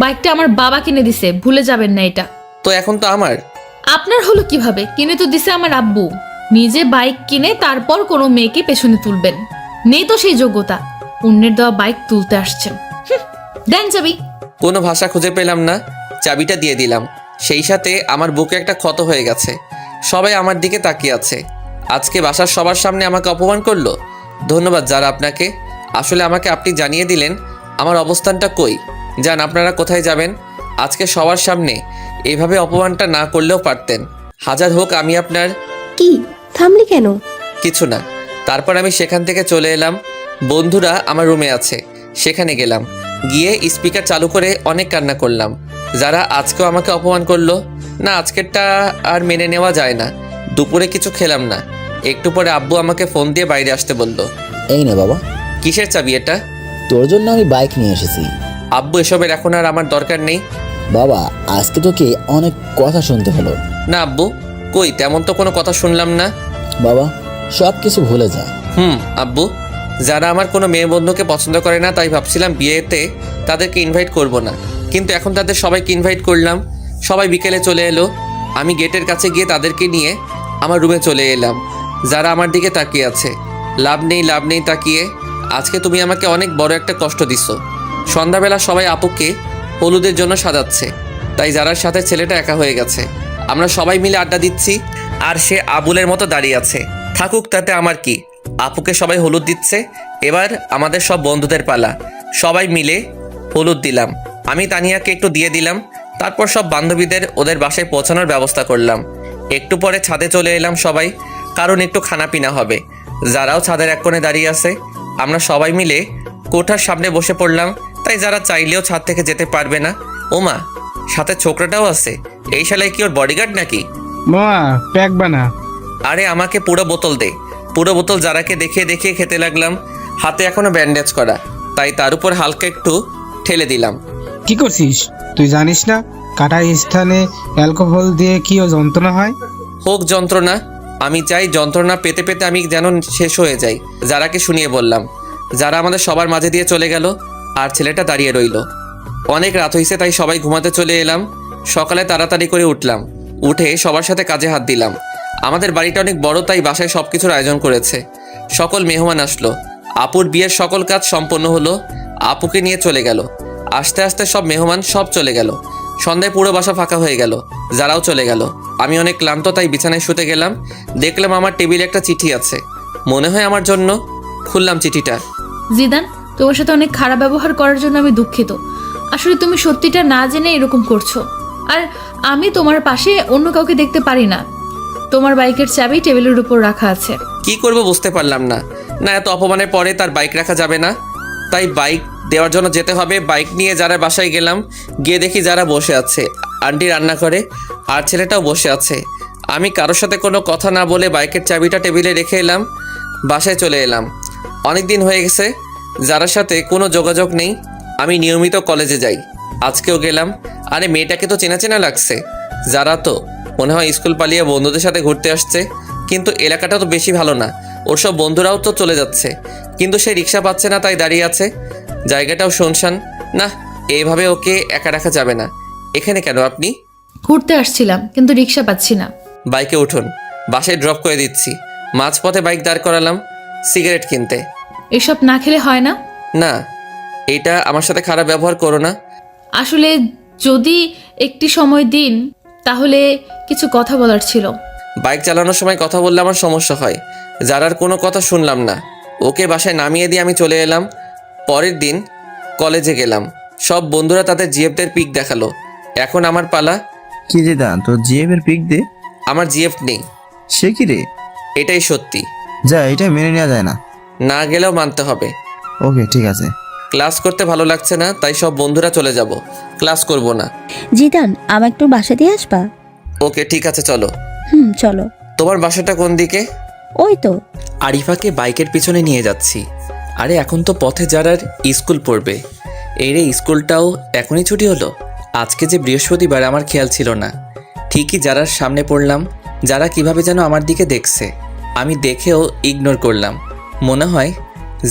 বাইকটা আমার বাবা কিনে দিছে, ভুলে যাবেন না এটা। তো এখন তো আমার। আপনার হলো কিভাবে? কিনে তো দিছে আমার আব্বু। নিজে বাইক কিনে তারপর কোনো মেয়েকে পেছনে তুলবেন, নেই তো সেই যোগ্যতা। অন্যের দেওয়া বাইক তুলতে আসছেন। দেন চাবি। কোনো ভাষা খুঁজে পেলাম না, চাবিটা দিয়ে দিলাম। সেই সাথে আমার বুকে একটা ক্ষত হয়ে গেছে। সবাই আমার দিকে তাকিয়ে আছে। আজকে বাসার সবার সামনে আমাকে অপমান করলো। ধন্যবাদ যারা আপনাকে। আসলে আমাকে আপনি জানিয়ে দিলেন আমার অবস্থানটা কই। যান, আপনারা কোথায় যাবেন? আজকে সবার সামনে এইভাবে অপমানটা না করলেও পারতেন। হাজার হোক আমি আপনার। কি থামলি কেন? কিছু না। তারপর আমি সেখান থেকে চলে এলাম। বন্ধুরা আমার রুমে আছে, সেখানে গেলাম। গিয়ে স্পিকার চালু করে অনেক কান্না করলাম। যারা আজকেও আমাকে অপমান করলো না, আজকেরটা আর মেনে নেওয়া যায় না। দুপুরে কিছু খেলাম না। একটু পরে আব্বু আমাকে ফোন দিয়ে বাইরে আসতে বলল। এই নে বাবা। কিসের চাবি এটা? তোর জন্য আমি বাইক নিয়ে এসেছি। আব্বু, এসবের এখন আর আমার দরকার নেই। বাবা, আজকে তোকে অনেক কথা শুনতে হলো। না আব্বু, কই তেমন তো কোনো কথা শুনলাম না। বাবা, সব কিছু ভুলে যা। আব্বু, যারা আমার কোনো মেয়ে বন্ধুকে পছন্দ করে না, তাই ভাবছিলাম বিয়েতে তাদেরকে ইনভাইট করব না, কিন্তু এখন তাদের সবাইকে ইনভাইট করলাম। সবাই বিকেলে চলে এলো। আমি গেটের কাছে গিয়ে তাদেরকে নিয়ে আমার রুমে চলে এলাম। যারা আমার দিকে তাকিয়ে আছে। লাভ নেই তাকিয়ে। আজকে তুমি আমাকে অনেক বড় একটা কষ্ট দিছো। সন্ধ্যাবেলা সবাই আপুকে হলুদের জন্য সাজাচ্ছে, তাই যারার সাথে ছেলেটা একা হয়ে গেছে। আমরা সবাই মিলে আড্ডা দিচ্ছি, আর সে আবুলের মতো দাঁড়িয়ে আছে। থাকুক, তাতে আমার কি। আপুকে সবাই হলুদ দিচ্ছে। এবার আমাদের সব বন্ধুদের পালা। সবাই মিলে হলুদ দিলাম। আমি তানিয়াকে একটু দিয়ে দিলাম। তারপর সব বান্ধবীদের ওদের বাসায় পৌঁছানোর ব্যবস্থা করলাম। একটু পরে ছাদে চলে এলাম সবাই, কারণ একটু খানাপিনা হবে। যারাও ছাদের এক কোণে দাঁড়িয়ে আছে। আমরা সবাই মিলে কোঠার সামনে বসে পড়লাম, তাই যারা চাইলেও ছাদ থেকে যেতে পারবে না। ওমা, সাথে ছোকরাটাও আছে। এই শালায় কি ওর বডিগার্ড নাকি? মামা, প্যাক বানা। আরে আমাকে পুরো বোতল দে। পুরো বোতল যারাকে দেখিয়ে দেখিয়ে খেতে লাগলাম। হাতে এখনো ব্যান্ডেজ করা, তাই তার উপর হালকা একটু ঠেলে দিলাম। কি করছিস তুই জানিস না? কাটা স্থানে অ্যালকোহল দিয়ে কি ও যন্ত্রণা হয়? হোক যন্ত্রণা, আমি চাই যন্ত্রণা পেতে পেতে আমি যেন শেষ হয়ে যাই। যারাকে শুনিয়ে বললাম। যারা আমাদের সবার মাঝে দিয়ে চলে গেল, আর ছেলেটা দাঁড়িয়ে রইল। অনেক রাত হয়েছে, তাই সবাই ঘুমাতে চলে এলাম। সকালে তাড়াতাড়ি করে উঠলাম, উঠে সবার সাথে কাজে হাত দিলাম। আমাদের বাড়িটা অনেক বড়, তাই বাসায় সব কিছুর আয়োজন করেছে। সকল মেহমান আসলো। আপুর বিয়ের সকল কাজ সম্পন্ন হলো। আপুকে নিয়ে চলে গেল। আস্তে আস্তে সব মেহমান সব চলে গেল। সন্ধ্যায় পুরো বাসা ফাঁকা হয়ে গেল। যারাও চলে গেল। আমি অনেক ক্লান্ত, তাই বিছানায় শুতে গেলাম। দেখলাম আমার টেবিলে একটা চিঠি আছে, মনে হয় আমার জন্য। খুললাম চিঠিটা। জিদান, তোমার সাথে অনেক খারাপ ব্যবহার করার জন্য আমি দুঃখিত। আসলে তুমি সত্যিটা না জেনে এরকম করছো, আর আমি তোমার পাশে অন্য কাউকে দেখতে পারি না। তোমার বাইকের চাবি টেবিলের উপর রাখা আছে। কি করব বুঝতে পারলাম না। না, এত অপমানের পরে তার বাইক রাখা যাবে না, তাই বাইক দেওয়ার জন্য যেতে হবে। বাইক নিয়ে যারা বাসায় গেলাম, গিয়ে দেখি যারা বসে আছে। আন্টি রান্না করে, আর ছেলেটাও বসে আছে। আমি কারোর সাথে কোনো কথা না বলে বাইকের চাবিটা টেবিলে রেখে এলাম। বাসায় চলে এলাম। অনেক দিন হয়ে গেছে যারার সাথে কোনো যোগাযোগ নেই। আমি নিয়মিত কলেজে যাই, আজকেও গেলাম। আরে মেয়েটাকে তো চেনা চেনা লাগছে। যারা তো মনে হয় স্কুল পালিয়ে বন্ধুদের সাথে ঘুরতে আসছে, কিন্তু এলাকাটা তো বেশি ভালো না। ওর সব বন্ধুরাও তো চলে যাচ্ছে, কিন্তু সে রিক্সা পাচ্ছে না, তাই দাঁড়িয়ে আছে। জায়গাটাও শুনশান। না, এইভাবে ওকে একা রাখা যাবে না। এখানে কেন আপনি? ঘুরতে আসছিলাম, কিন্তু রিক্সা পাচ্ছি না। বাইকে উঠুন, বাসায় ড্রপ করে দিচ্ছি। মাঝপথে বাইক দাঁড় করালাম সিগারেট কিনতে। এসব না খেলে হয় না। না, এটা আমার সাথে খারাপ ব্যবহার করো না। আসলে যদি একটি সময় দিন, তাহলে কিছু কথা বলার ছিল। বাইক চালানোর সময় কথা বললে আমার সমস্যা হয়। যারার কোনো কথা শুনলাম না, ওকে বাসায় নামিয়ে দিয়ে আমি চলে এলাম। পরের দিন কলেজে গেলাম, সব বন্ধুরা তাদের জিএফদের পিক দেখালো। এখন আমার পালা। কি জিদান, তোর জিএফ এর পিক দে। আমার জিএফ নেই। সে কি রে? এটাই সত্যি। যা, এটা মেনে নেওয়া যায় না। না গেলেও মানতে হবে। ওকে, ঠিক আছে। ক্লাস করতে ভালো লাগছে না, তাই সব বন্ধুরা চলে যাব, ক্লাস করব না। জিদান, আমার একটু বাসা দিয়ে আসবা? ওকে ঠিক আছে, চলো। চলো। তোমার বাসাটা কোন দিকে? ওই তো। আরিফাকে বাইকের পিছনে নিয়ে যাচ্ছি। আরে এখন তো পথে যারার স্কুল পড়বে। এই রে, স্কুলটাও এখনই ছুটি হলো। আজকে যে বৃহস্পতিবার, আমার খেয়াল ছিল না। ঠিকই যারার সামনে পড়লাম। যারা কিভাবে যেন আমার দিকে দেখছে, আমি দেখেও ইগনোর করলাম। মনে হয়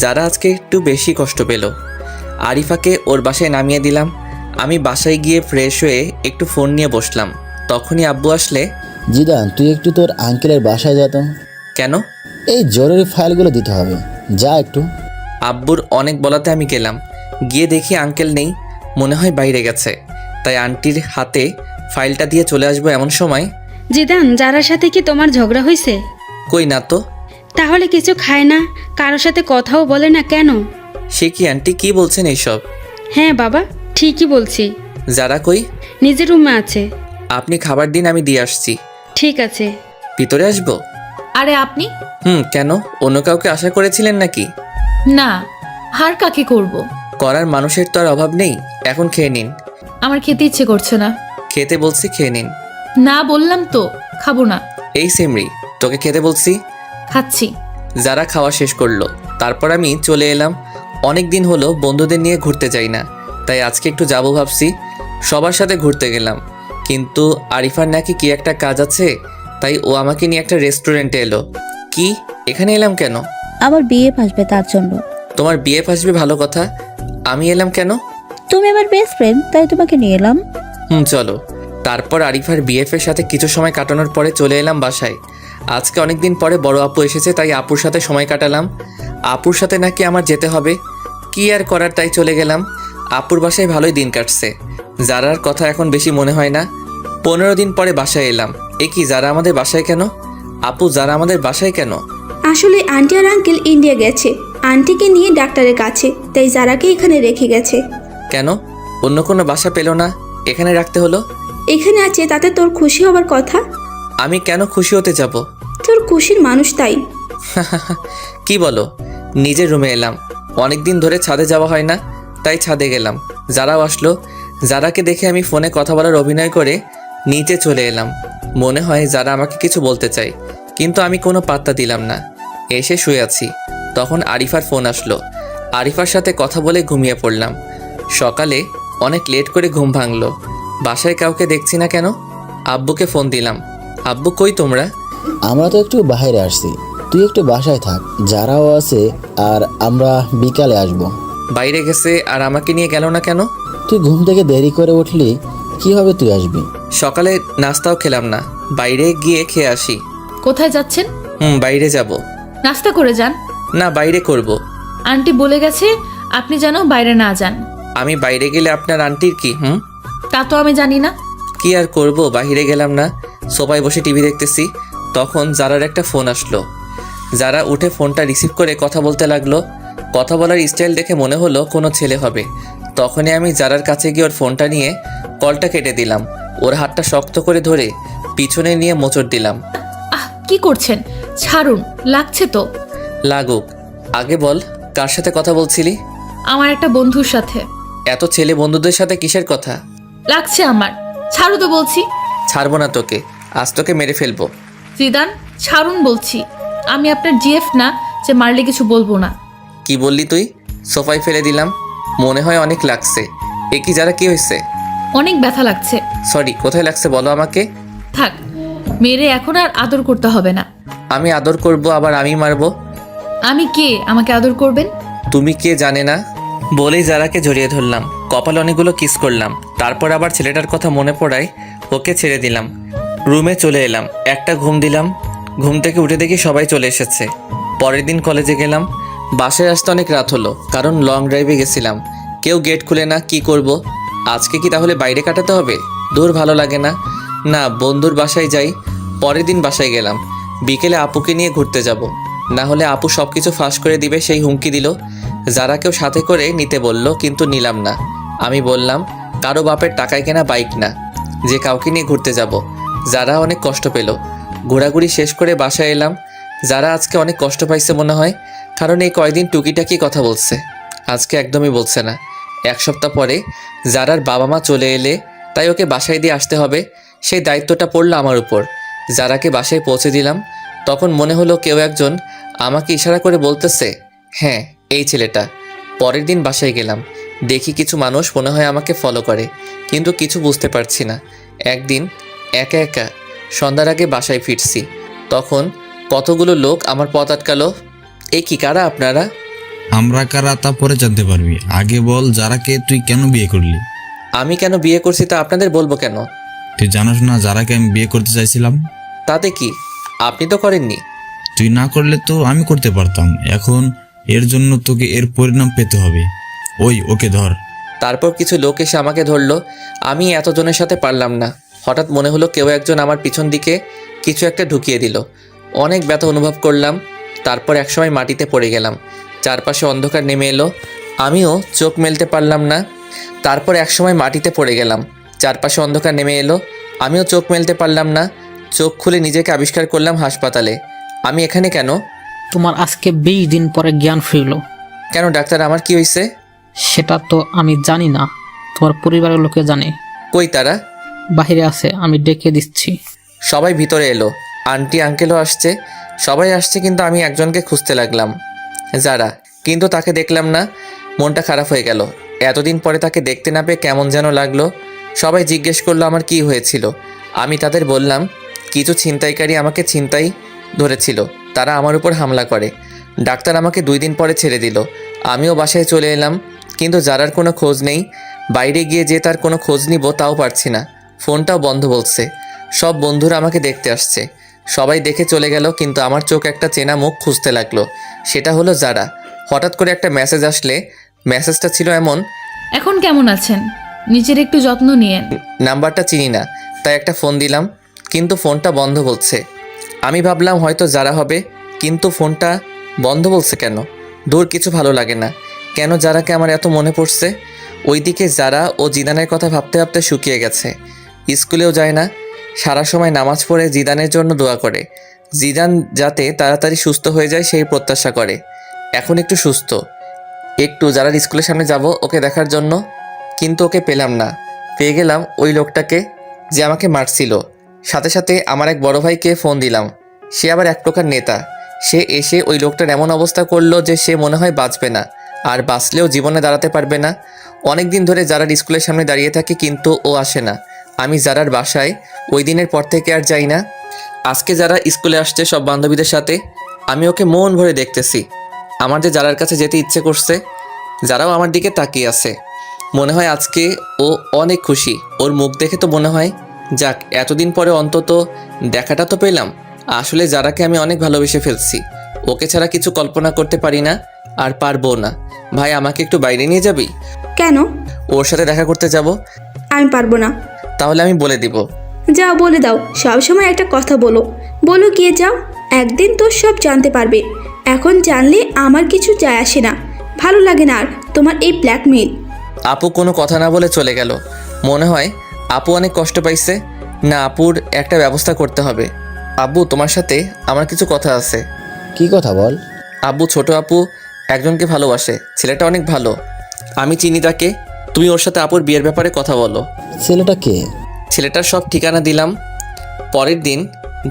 যারা আজকে একটু বেশি কষ্ট পেল। আরিফাকে ওর বাসায় নামিয়ে দিলাম। আমি বাসায় গিয়ে ফ্রেশ হয়ে একটু ফোন নিয়ে বসলাম। তখনই আব্বু আসলে। জিদান, তুই একটু তোর আঙ্কেলের বাসায় যা তো। কেন? এই জরুরি ফাইলগুলো দিতে হবে, যা একটু। আব্বুর অনেক বলাতে আমি গেলাম। গিয়ে দেখি আঙ্কেল নেই, মনে হয় বাইরে গেছে। তাই আন্টির হাতে ফাইলটা দিয়ে চলে আসবো এমন সময়। জিদান, যারার সাথে কি তোমার ঝগড়া হয়েছে? কই না তো। তাহলে কিছু খায় না, কারোর সাথে কথাও বলে না কেন? সে কি আন্টি, কি বলছেন এইসব? হ্যাঁ বাবা, ঠিকই বলছি। যারা কই? নিজের রুমে আছে। আপনি খাবার দিন, আমি দিয়ে আসছি। ঠিক আছে। ভিতরে আসবো? আরে আপনি? কেন, অন্য কাউকে আশা করেছিলেন নাকি? না, আর কাকে করব? করার মানুষের তো আর অভাব নেই। এখন খেয়ে নিন। আমার খেতে ইচ্ছে করছে না। খেতে বলছি, খেয়ে নিন। না বললাম তো, খাবো না। এই সিমরি, তোকে খেতে বলছি। খাচ্ছি। যারা খাওয়া শেষ করলো, তারপর আমি চলে এলাম। অনেক দিন হলো বন্ধুদের নিয়ে ঘুরতে যাই না, তাই আজকে একটু যাবো ভাবছি। সবার সাথে ঘুরতে গেলাম, কিন্তু আরিফার নাকি কি একটা কাজ আছে, তাই ও আমাকে নিয়ে একটা রেস্টুরেন্টে এলো। কি, এখানে এলাম কেন? আমার বিয়ে আসবে, তার জন্য। তোমার বিয়ে আসবে, ভালো কথা। আমি এলাম কেন? তুমি আমার বেস্ট ফ্রেন্ড, তাই তোমাকে নিয়ে এলাম। চলো। তারপর আরিফার বিএফের সাথে কিছু সময় কাটানোর পরে চলে এলাম বাসায়। আজকে অনেকদিন পরে বড় আপু এসেছে, তাই আপুর সাথে সময় কাটালাম। আপুর সাথে নাকি আমার যেতে হবে, কি আর করার, তাই চলে গেলাম। আপুর বাসায় ভালোই দিন কাটছে। যারার কথা এখন বেশি মনে হয় না। 15 দিন পরে বাসায় এলাম। এ কি, যারা আমাদের বাসায় কেন? আপু, যারা আমাদের বাসায় কেন? আসলে আন্টি আর আঙ্কেল ইন্ডিয়া গেছে, আন্টিকে নিয়ে ডাক্তারের কাছে, তাই যারাকে এখানে রেখে গেছে। কেন, অন্য কোনো বাসা পেল না, এখানে রাখতে হলো? এখানে আছে, তাতে তোর খুশি হবার কথা। আমি কেন খুশি হতে যাব? তোর খুশির মানুষ তাই। কি বলো? নিজের রুমে এলাম। অনেকদিন ধরে ছাদে যাওয়া হয় না, তাই ছাদে গেলাম। যারাও আসলো। যারাকে দেখে আমি ফোনে কথা বলার অভিনয় করে নিচে চলে এলাম। মনে হয় যারা আমাকে কিছু বলতে চাই, কিন্তু আমি কোনো পাত্তা দিলাম না। এসে শুয়ে আছি, তখন আরিফার ফোন আসলো। আরিফার সাথে কথা বলে ঘুমিয়ে পড়লাম। সকালে অনেক লেট করে ঘুম ভাঙলো। বাসায় কাউকে দেখছি না কেন? আব্বুকে ফোন দিলাম। আব্বু, কই তোমরা? আমরা তো একটু বাইরে আসছি, তুই একটু বাসায় থাক, যারাও আছে, আর আমরা বিকালে আসব। বাইরে গেছে আর আমাকে নিয়ে গেল না কেন? তুই ঘুম থেকে দেরি করে উঠলি, কিভাবে তুই আসবি? সকালে নাস্তাও খেলাম না, বাইরে গিয়ে খেয়ে আসি। কোথায় যাচ্ছেন? বাইরে যাব। নাস্তা করে যান। না, বাইরে করব। আন্টি বলে গেছে আপনি যেন বাইরে না যান। আমি বাইরে গেলে আপনার আন্টির কি? তা তো আমি জানি না। কি আর করব, বাইরে গেলাম না, সোফায় বসে টিভি দেখতেছি। তখন যারার একটা ফোন আসলো। যারা উঠে ফোনটা রিসিভ করে কথা বলতে লাগলো। কথা বলার স্টাইল দেখে মনে হলো কোনো ছেলে হবে। তখনই আমি যারার কাছে গিয়ে ওর ফোনটা নিয়ে কলটা কেটে দিলাম। ওর হাতটা শক্ত করে ধরে পিছনে নিয়ে মোচড় দিলাম। কি করছেন? ছাড়ুন, লাগছে তো। লাগুক, আগে বল কার সাথে কথা বলছিলি? আমার একটা বন্ধুর সাথে। এত ছেলে বন্ধুদের সাথে কিসের কথা? লাগছে আমার, ছাড়ু তো বলছি। ছাড়বো না তোকে, আজ তোকে মেরে ফেলবো। জিদান, ছাড়ুন বলছি। আমি আপনার জিএফ না যে মারলে কিছু বলবো না। কি বললি তুই? সোফায় ফেলে দিলাম। মনে হয় অনেক লাগছে। এ কি, যারা কি হয়েছে? অনেক ব্যথা লাগছে। সরি, কোথায় লাগছে বলো আমাকে। থাক, মেরে এখন আর আদর করতে হবে না। আমি আদর করব, আবার আমি মারবো? আমি কে আমাকে আদর করবেন? তুমি কে জানে না বলেই যারাকে জড়িয়ে ধরলাম। কপালে অনেকগুলো কিস করলাম। তারপর আবার ছেলেটার কথা মনে পড়ায় ওকে ছেড়ে দিলাম। রুমে চলে এলাম, একটা ঘুম দিলাম। ঘুম থেকে উঠে দেখি সবাই চলে এসেছে। পরের দিন কলেজে গেলাম। বাসায় আসতে অনেক রাত হলো, কারণ লং ড্রাইভে গেছিলাম। কেউ গেট খুলে না, কি করব? আজকে কি তাহলে বাইরে কাটাতে হবে? দূর ভালো লাগে না। না, বন্ধুর বাসায় যাই। পরের দিন বাসায় গেলাম। বিকেলে আপুকে নিয়ে ঘুরতে যাব, না হলে আপু সব কিছু ফাঁস করে দিবে, সেই হুমকি দিল। যারা কেউ সাথে করে নিতে বলল, কিন্তু নিলাম না। আমি বললাম কারো বাপের টাকায় কেনা বাইক না যে কাউকে নিয়ে ঘুরতে যাব। যারা অনেক কষ্ট পেল। ঘোরাঘুরি শেষ করে বাসায় এলাম। যারা আজকে অনেক কষ্ট পাইছে মনে হয়, কারণ এই কয়দিন টুকিটাকি কথা বলছে, আজকে একদমই বলছে না। এক সপ্তাহ পরে যারার বাবা মা চলে এলে, তাই ওকে বাসায় দিয়ে আসতে হবে, সেই দায়িত্বটা পড়লো আমার উপর। যারাকে বাসায় পৌঁছে দিলাম, তখন মনে হলো কেউ একজন আমাকে ইশারা করে বলতেছে, হ্যাঁ এই ছেলেটা। পরের দিন বাসায় গেলাম, দেখি কিছু মানুষ মনে হয় আমাকে ফলো করে, কিন্তু কিছু বুঝতে পারছি না। একদিন একা একা সন্ধ্যার আগে বাসায় ফিরছি, তখন কতগুলো লোক আমার পথ আটকালো। এই কি, কারা আপনারা? আমরা কারা তা পরে জানতে পারবি, আগে বল যারাকে তুই কেন বিয়ে করলি? আমি কেন বিয়ে করছি তা আপনাদের বলবো কেন? তুই জানোস না যারাকে আমি বিয়ে করতে চাইছিলাম? তাতে কি, আপনি তো করেননি। তুই না করলে তো আমি করতে পারতাম। এখন এর জন্য তোকে এর পরিণাম পেতে হবে। ওকে ধর। তারপর কিছু লোক এসে আমাকে ধরলো। আমি এতজনের সাথে পারলাম না। হঠাৎ মনে হলো কেউ একজন আমার পিছন দিকে কিছু একটা ঢুকিয়ে দিল। অনেক ব্যথা অনুভব করলাম। তারপর একসময় মাটিতে পড়ে গেলাম। চারপাশে অন্ধকার নেমে এলো, আমিও চোখ মেলতে পারলাম না। তারপর একসময় মাটিতে পড়ে গেলাম, চারপাশে অন্ধকার নেমে এলো, আমিও চোখ মেলতে পারলাম না। চোখ খুলে নিজেকে আবিষ্কার করলাম হাসপাতালে। আমি এখানে কেন? তোমার আজকে 20 দিন পরে জ্ঞান ফিরল। কেন ডাক্তার, আমার কি হয়েছে? সেটা তো আমি জানি না, তোমার পরিবারের লোকে জানে। কই তারা? বাহিরে আছে, আমি ডেকে দিচ্ছি। সবাই ভিতরে এলো। আন্টি আঙ্কেলও আসছে, সবাই আসছে, কিন্তু আমি একজনকে খুঁজতে লাগলাম, যারা। কিন্তু তাকে দেখলাম না। মনটা খারাপ হয়ে গেল। এতদিন পরে তাকে দেখতে না পেয়ে কেমন যেন লাগলো। সবাই জিজ্ঞেস করলো আমার কি হয়েছিল। আমি তাদের বললাম কিছু ছিনতাইকারী আমাকে ছিনতাই ধরেছিল, তারা আমার উপর হামলা করে। ডাক্তার আমাকে 2 দিন পরে ছেড়ে দিল। আমিও বাসায় চলে এলাম, কিন্তু যারার কোনো খোঁজ নেই। বাইরে গিয়ে যে তার কোনো খোঁজ নিব তাও পারছি না, ফোনটাও বন্ধ বলছে। সব বন্ধুরা আমাকে দেখতে আসছে, সবাই দেখে চলে গেল, কিন্তু আমার চোখ একটা চেনা মুখ খুঁজতে লাগলো। সেটা হলো যারা। হঠাৎ করে একটা মেসেজ আসলে, মেসেজটা ছিল এমন, এখন কেমন আছেন, নিজের একটু যত্ন নিয়েন। নাম্বারটা চিনি না, তাই একটা ফোন দিলাম, কিন্তু ফোনটা বন্ধ বলছে। আমি ভাবলাম হয়তো যারা হবে, কিন্তু ফোনটা বন্ধ বলছে কেন? দূর, কিছু ভালো লাগে না। কেন যারাকে আমার এত মনে পড়ছে? ওইদিকে যারা ও জিদানের কথা ভাবতে ভাবতে শুকিয়ে গেছে। স্কুলেও যায় না, সারা সময় নামাজ পড়ে জিদানের জন্য দোয়া করে। জিদান যাতে তাড়াতাড়ি সুস্থ হয়ে যায় সেই প্রত্যাশা করে। এখন একটু সুস্থ, একটু যারার স্কুলের সামনে যাব ওকে দেখার জন্য, কিন্তু ওকে পেলাম না। পেয়ে গেলাম ওই লোকটাকে যে আমাকে মারছিল। সাথে সাথে আমার এক বড় ভাইকে ফোন দিলাম, সে আবার এক প্রকার নেতা। সে এসে ওই লোকটার এমন অবস্থা করলো যে সে মনে হয় বাঁচবে না, আর বাঁচলেও জীবনে দাঁড়াতে পারবে না। অনেক দিন ধরে যারার স্কুলের সামনে দাঁড়িয়ে থাকে, কিন্তু ও আসে না। আমি যারার বাসায় ওই দিনের পর থেকে আর যাই না। আজকে যারা স্কুলে আসছে সব বান্ধবীদের সাথে, আমি ওকে মন ভরে দেখতেছি। আমার যে যারার কাছে যেতে ইচ্ছে করছে, যারাও আমার দিকে তাকিয়ে আছে। মনে হয় আজকে ও অনেক খুশি। ওর মুখ দেখে তো মনে হয় যাক, এতদিন পরে অন্তত দেখাটা তো পেলাম। আসলে যারাকে আমি অনেক ভালোবেসে ফেলছি, ওকে ছাড়া কিছু কল্পনা করতে পারি না, আর পারবো না। ভাই, আমাকে একটু বাইরে নিয়ে যাবি? কেন? ওর সাথে দেখা করতে যাব। আমি পারবো না। তাহলে আমি বলে দিব। যাও, বলে দাও। সব সময় একটা কথা বলো গিয়ে যাও। একদিন তো সব জানতে পারবে। এখন জানলে আমার কিছু যায় আসে না, ভালো লাগে না আর তোমার এই ব্ল্যাকমেইল। আপু কোনো কথা না বলে চলে গেল। মনে হয় আপু অনেক কষ্ট পাইছে। না, আপুর একটা ব্যবস্থা করতে হবে। আব্বু, তোমার সাথে আমার কিছু কথা আছে। কি কথা বল? আব্বু, ছোট আপু একজনকে ভালোবাসে, ছেলেটা অনেক ভালো। আমি চিনি তাকে। তুমি ওর সাথে আপুর বিয়ের ব্যাপারে কথা বলো। ছেলেটা কে? ছেলেটার সব ঠিকানা দিলাম। পরের দিন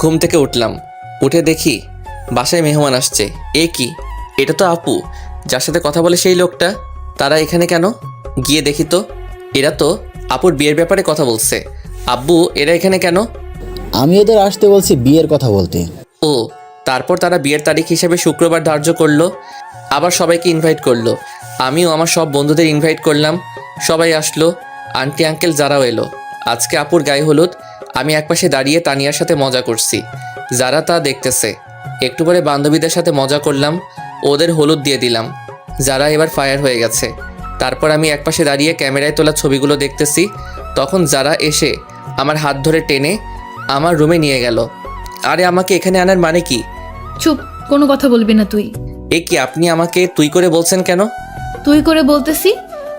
ঘুম থেকে উঠলাম, উঠে দেখি বাসায় মেহমান আসছে। এ কি, এটা তো আপু যার সাথে কথা বলে সেই লোকটা। তারা এখানে কেন? গিয়ে দেখি তো, এরা তো আপুর বিয়ের ব্যাপারে কথা বলছে। আব্বু, এরা এখানে কেন? আমি এদের আসতে বলছি বিয়ের কথা বলতে। ও, তারপর তারা বিয়ের তারিখ হিসেবে শুক্রবার ধার্য করলো। আবার সবাইকে ইনভাইট করলো। আমিও আমার সব বন্ধুদের ইনভাইট করলাম। সবাই আসলো, আন্টি আঙ্কেল যারাও এলো। আজকে আপুর গায়ে হলুদ। আমি একপাশে দাঁড়িয়ে তানিয়ার সাথে মজা করছি, যারা তা দেখতেছে। একটু পরে বান্ধবীদের সাথে মজা করলাম। ওদের হলুদ দিয়ে দিলাম। যারা এবার ফায়ার হয়ে গেছে। তারপর আমি একপাশে দাঁড়িয়ে ক্যামেরায় তোলা ছবিগুলো দেখতেছি। তখন যারা এসে আমার হাত ধরে টেনে আমার রুমে নিয়ে গেল। আরে আমাকে এখানে আনার মানে কি? চুপ, কোনো কথা বলবি না তুই। এ কি আপনি আমাকে তুই করে বলছেন কেন? তুই করে বলতেছি,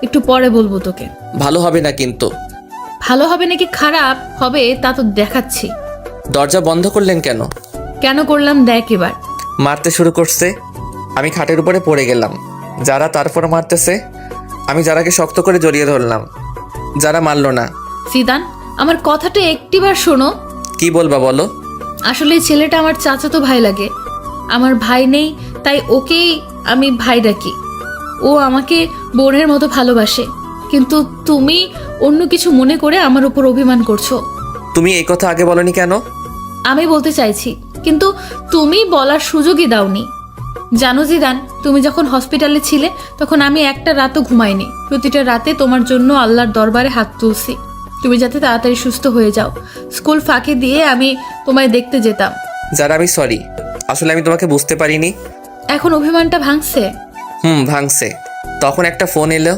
একটু পরে বলবো তোকে। ভালো হবে না কিন্তু। ভালো হবে নাকি খারাপ হবে তা তো দেখাচ্ছি। দরজা বন্ধ করলেন কেন? কেন করলাম দেখ এবার। মারতে শুরু করছে। আমি খাটের উপরে পড়ে গেলাম। যারা তারপর মারতেছে। আমি যারাকে শক্ত করে জড়িয়ে ধরলাম। যারা মারল না। জিদান, আমার কথাটা একটিবার শোনো। কি বলবা বলো? আসলে এই ছেলেটা আমার চাচাতো ভাই লাগে। আমার ভাই নেই, তাই ওকেই আমি ভাই ডাকি। ও আমাকে বোনের মতো ভালোবাসে, কিন্তু তুমি অন্য কিছু মনে করে আমার উপর অভিমান করছো। তুমি এই কথা আগে বলনি কেন? আমি বলতে চাইছি, কিন্তু তুমি বলার সুযোগই দাওনি। জানো জিদান, তুমি যখন হসপিটালে ছিলে তখন আমি একটা রাতও ঘুমাইনি। প্রতিটা রাতে তোমার জন্য আল্লাহর দরবারে হাত তুলছি, তুমি যাতে তাড়াতাড়ি সুস্থ হয়ে যাও। স্কুল ফাঁকি দিয়ে আমি তোমায় দেখতে যেতাম। যারা আমি সরি, আসলে আমি তোমাকে বুঝতে পারিনি। এখন অভিমানটা ভাঙছে? ভাঙছে। তখন একটা ফোন এলো।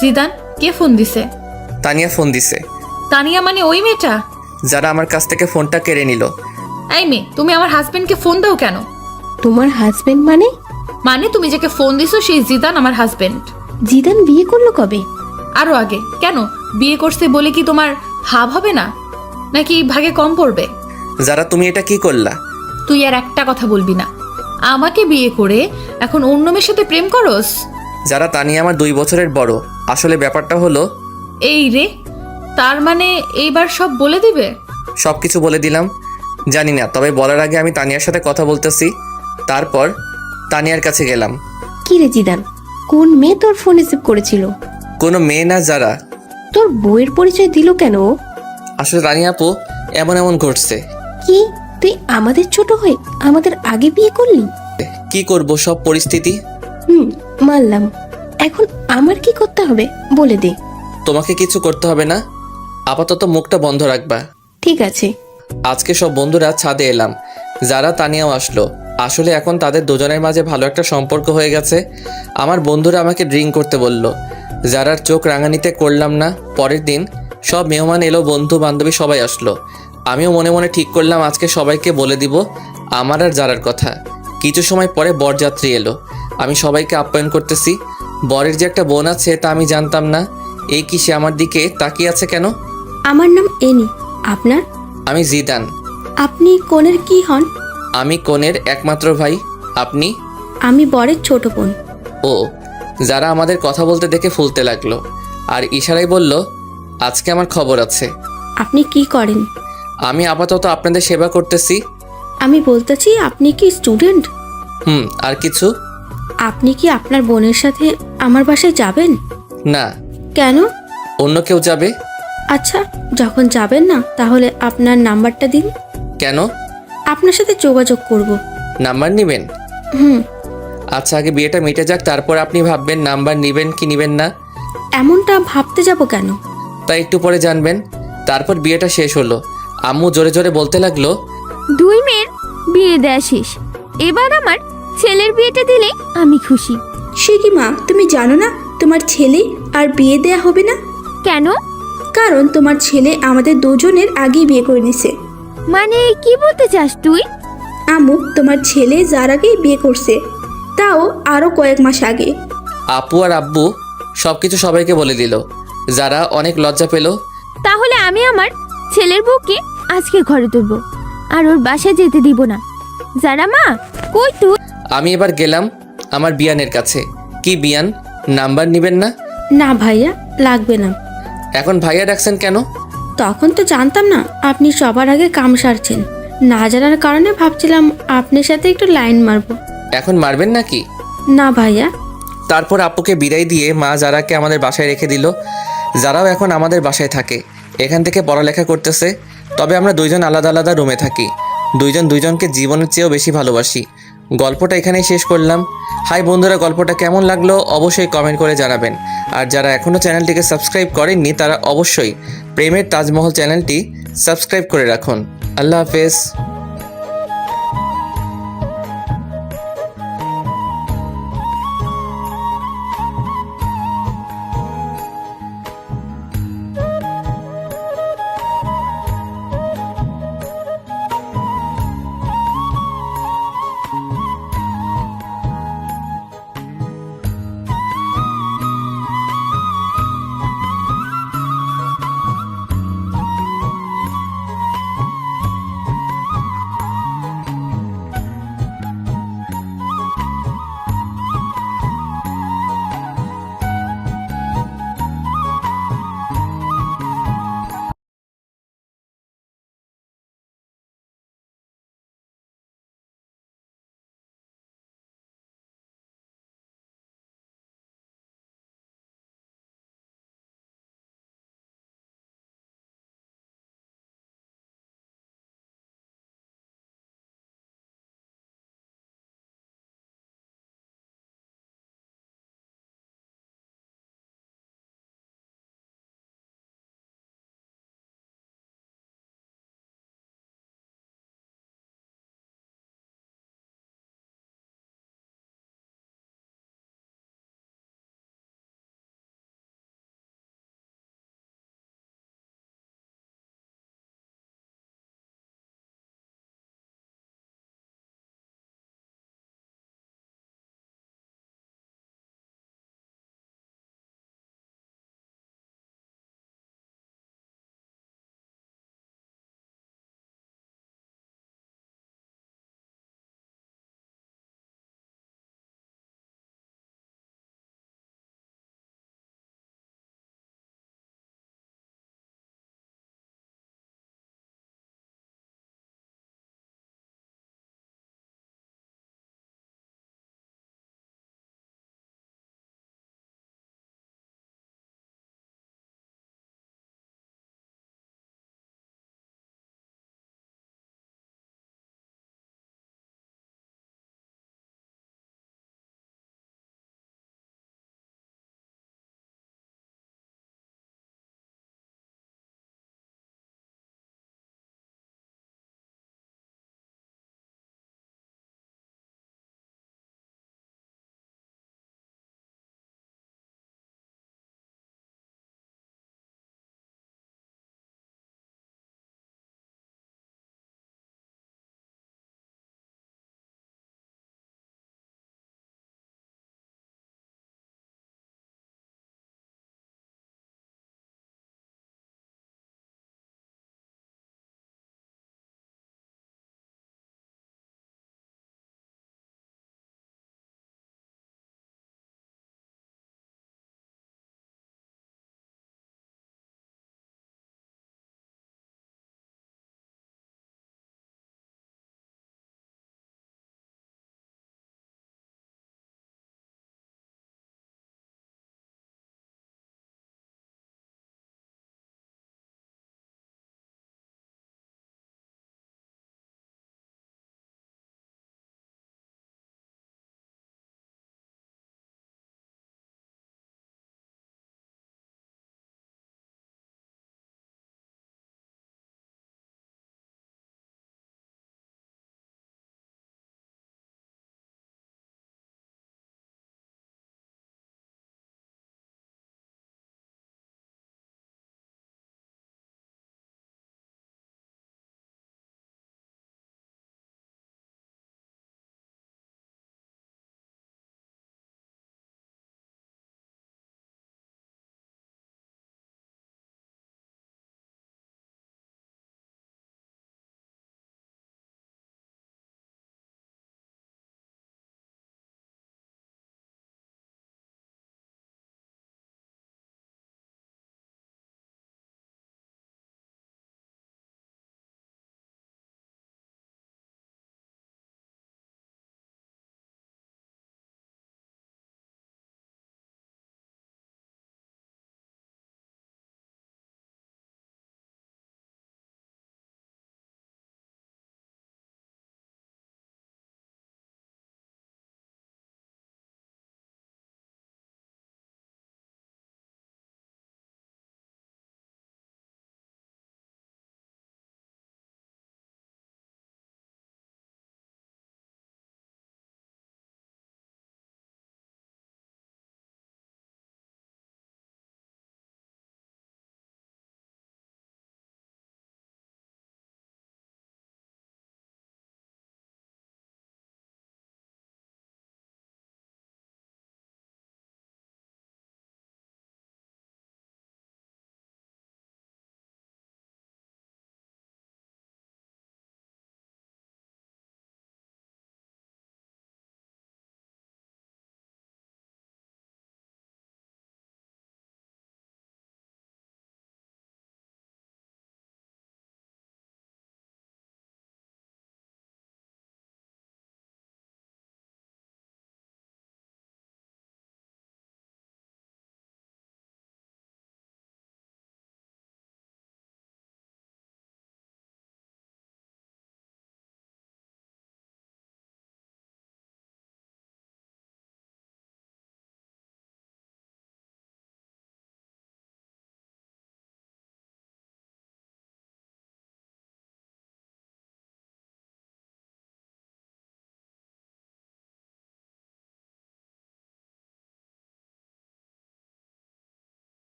জিদান, কে ফোন দিছে? তানিয়া ফোন দিছে। তানিয়া মানে ওই মেয়েটা? যারা আমার কাছ থেকে ফোনটা কেড়ে নিল। এই মেয়ে, তুমি আমার হাজবেন্ডকে ফোন দাও কেন? তোমার হাজবেন্ড মানে? মানে তুমি যাকে ফোন দিছো সেই জিদান আমার হাজবেন্ড। জিদান বিয়ে করলো কবে? আরো আগে। কেন, বিয়ে করছে বলে কি তোমার ভাব হবে না, নাকি ভাগে কম পড়বে? যারা তুমি এটা কি করলা? তুই আর একটা কথা বলবি না। আমাকে বিয়ে করে এখন অন্য মেয়ের সাথে প্রেম করস? যারা তানিয়া আমার 2 বছরের বড়। আসলে ব্যাপারটা হলো এই রে, তার মানে এইবার সব বলে দিবে? সবকিছু বলে দিলাম। জানি না, তবে বলার আগে আমি তানিয়ার সাথে কথা বলতেছি। তারপর তানিয়ার কাছে গেলাম। কি রে জিদান, কোন মেয়ে তোর ফোন রিসিভ করেছিল? কোনো মেয়ে না, যারা। তোর বউয়ের পরিচয় দিল কেন? আসলে তানিয়া আপু, এমন ঘটছে। কি তুই আমাদের ছোট হয়ে আমাদের আগে বিয়ে করলি? কি করব, সব পরিস্থিতি। মানলাম। এখন আমার কি করতে হবে বলে দে। তোমাকে কিছু করতে হবে না, আপাতত মুখটা বন্ধ রাখবা। ঠিক আছে। আজকে সব বন্ধুরা ছাদে এলাম। যারা তানিয়াও আসলো। আসলে এখন তাদের দুজনের মাঝে ভালো একটা সম্পর্ক হয়ে গেছে। আমার বন্ধুরা আমাকে ড্রিঙ্ক করতে বলল। যারার চোখ রাঙানিতে করলাম না। পরের দিন সব মেহমান এলো, বন্ধু বান্ধবী সবাই আসলো। আমিও মনে মনে ঠিক করলাম আজকে সবাইকে বলে দিব আমার আর যারার কথা। কিছু সময় পরে বরযাত্রী এলো। আমি সবাইকে আপ্যায়ন করতেছি। বরের যে একটা বোন আছে তা আমি জানতাম না। এই কি সে আমার দিকে তাকিয়ে আছে কেন? আমার নাম এনি। আপনার? আমি জিদান। আপনি কনের কি হন? আমি কনের একমাত্র ভাই। আপনি? আমি বরের ছোট বোন। ও। যারা আমাদের কথা বলতে দেখে ফুলতে লাগলো আর ইশারায় বলল আজকে আমার খবর আছে। আপনি কি করেন? আমি আপাতত আপনাদের সেবা করতেছি। আমি বলতেছি, আপনি কি স্টুডেন্ট? আর কিছু? আপনি কি আপনার বোনের সাথে আমার বাসায় যাবেন? না। কেন? অন্য কেউ যাবে। আচ্ছা, যখন যাবেন না তাহলে আপনার নাম্বারটা দিন। কেন? আপনার সাথে যোগাযোগ করব। নাম্বার নেবেন? আচ্ছা, আগে বিয়েটা মিটে যাক, তারপর আপনি ভাববেন নাম্বার নেবেন কি নেবেন না। এমনটা ভাবতে যাব কেন? তাই একটু পরে জানবেন। তারপর বিয়েটা শেষ হলো। আম্মু জোরে জোরে বলতে লাগলো, 2 মেয়ের বিয়ে দেয়া শেষ, এবার আমার ছেলের বিয়েটা দিলে আমি খুশি। সে কি মা, তুমি জানো না তোমার ছেলে আর বিয়ে দেয়া হবে না? কেন? কারণ তোমার ছেলে আমাদের দুজনের আগেই বিয়ে করে দিছে। মানে কি বলতে চাস তুই? আম্মু, তোমার ছেলে যার আগেই বিয়ে করছে, তাও আরো কয়েক মাস আগে। আপু আর আব্বু সবকিছু সবাইকে বলে দিল। যারা অনেক লজ্জা পেল। তাহলে আমি আমার ছেলের বউকে আজকে ঘরে তুলবো আর ওর বাসায় যেতে দিব না। যারা মা, কই তুই? আমি এবার গেলাম আমার বিয়ানের কাছে। কি বিয়ান, নাম্বার নেবেন না? না ভাইয়া, লাগবে না। এখন ভাইয়া ডাকছেন কেন? তখন তো জানতাম না আপনি সবার আগে কাম সারছেন। না জানার কারণে ভাবছিলাম আপনার সাথে একটু লাইন মারবো। এখন মারবেন নাকি? না ভাইয়া। তারপর আপুকে বিদায় দিয়ে মা যারাকে আমাদের বাসায় রেখে দিল। যারাও এখন আমাদের বাসায় থাকে, এখান থেকে পড়ালেখা করতেছে। তবে আমরা দুইজন আলাদা আলাদা রুমে থাকি। দুইজন দুইজনকে জীবনের চেয়েও বেশি ভালোবাসি। গল্পটা এখানেই শেষ করলাম। হাই বন্ধুরা, গল্পটা কেমন লাগলো অবশ্যই কমেন্ট করে জানাবেন। আর যারা এখনও চ্যানেলটিকে সাবস্ক্রাইব করেননি তারা অবশ্যই প্রেমের তাজমহল চ্যানেলটি সাবস্ক্রাইব করে রাখুন। আল্লাহ হাফেজ।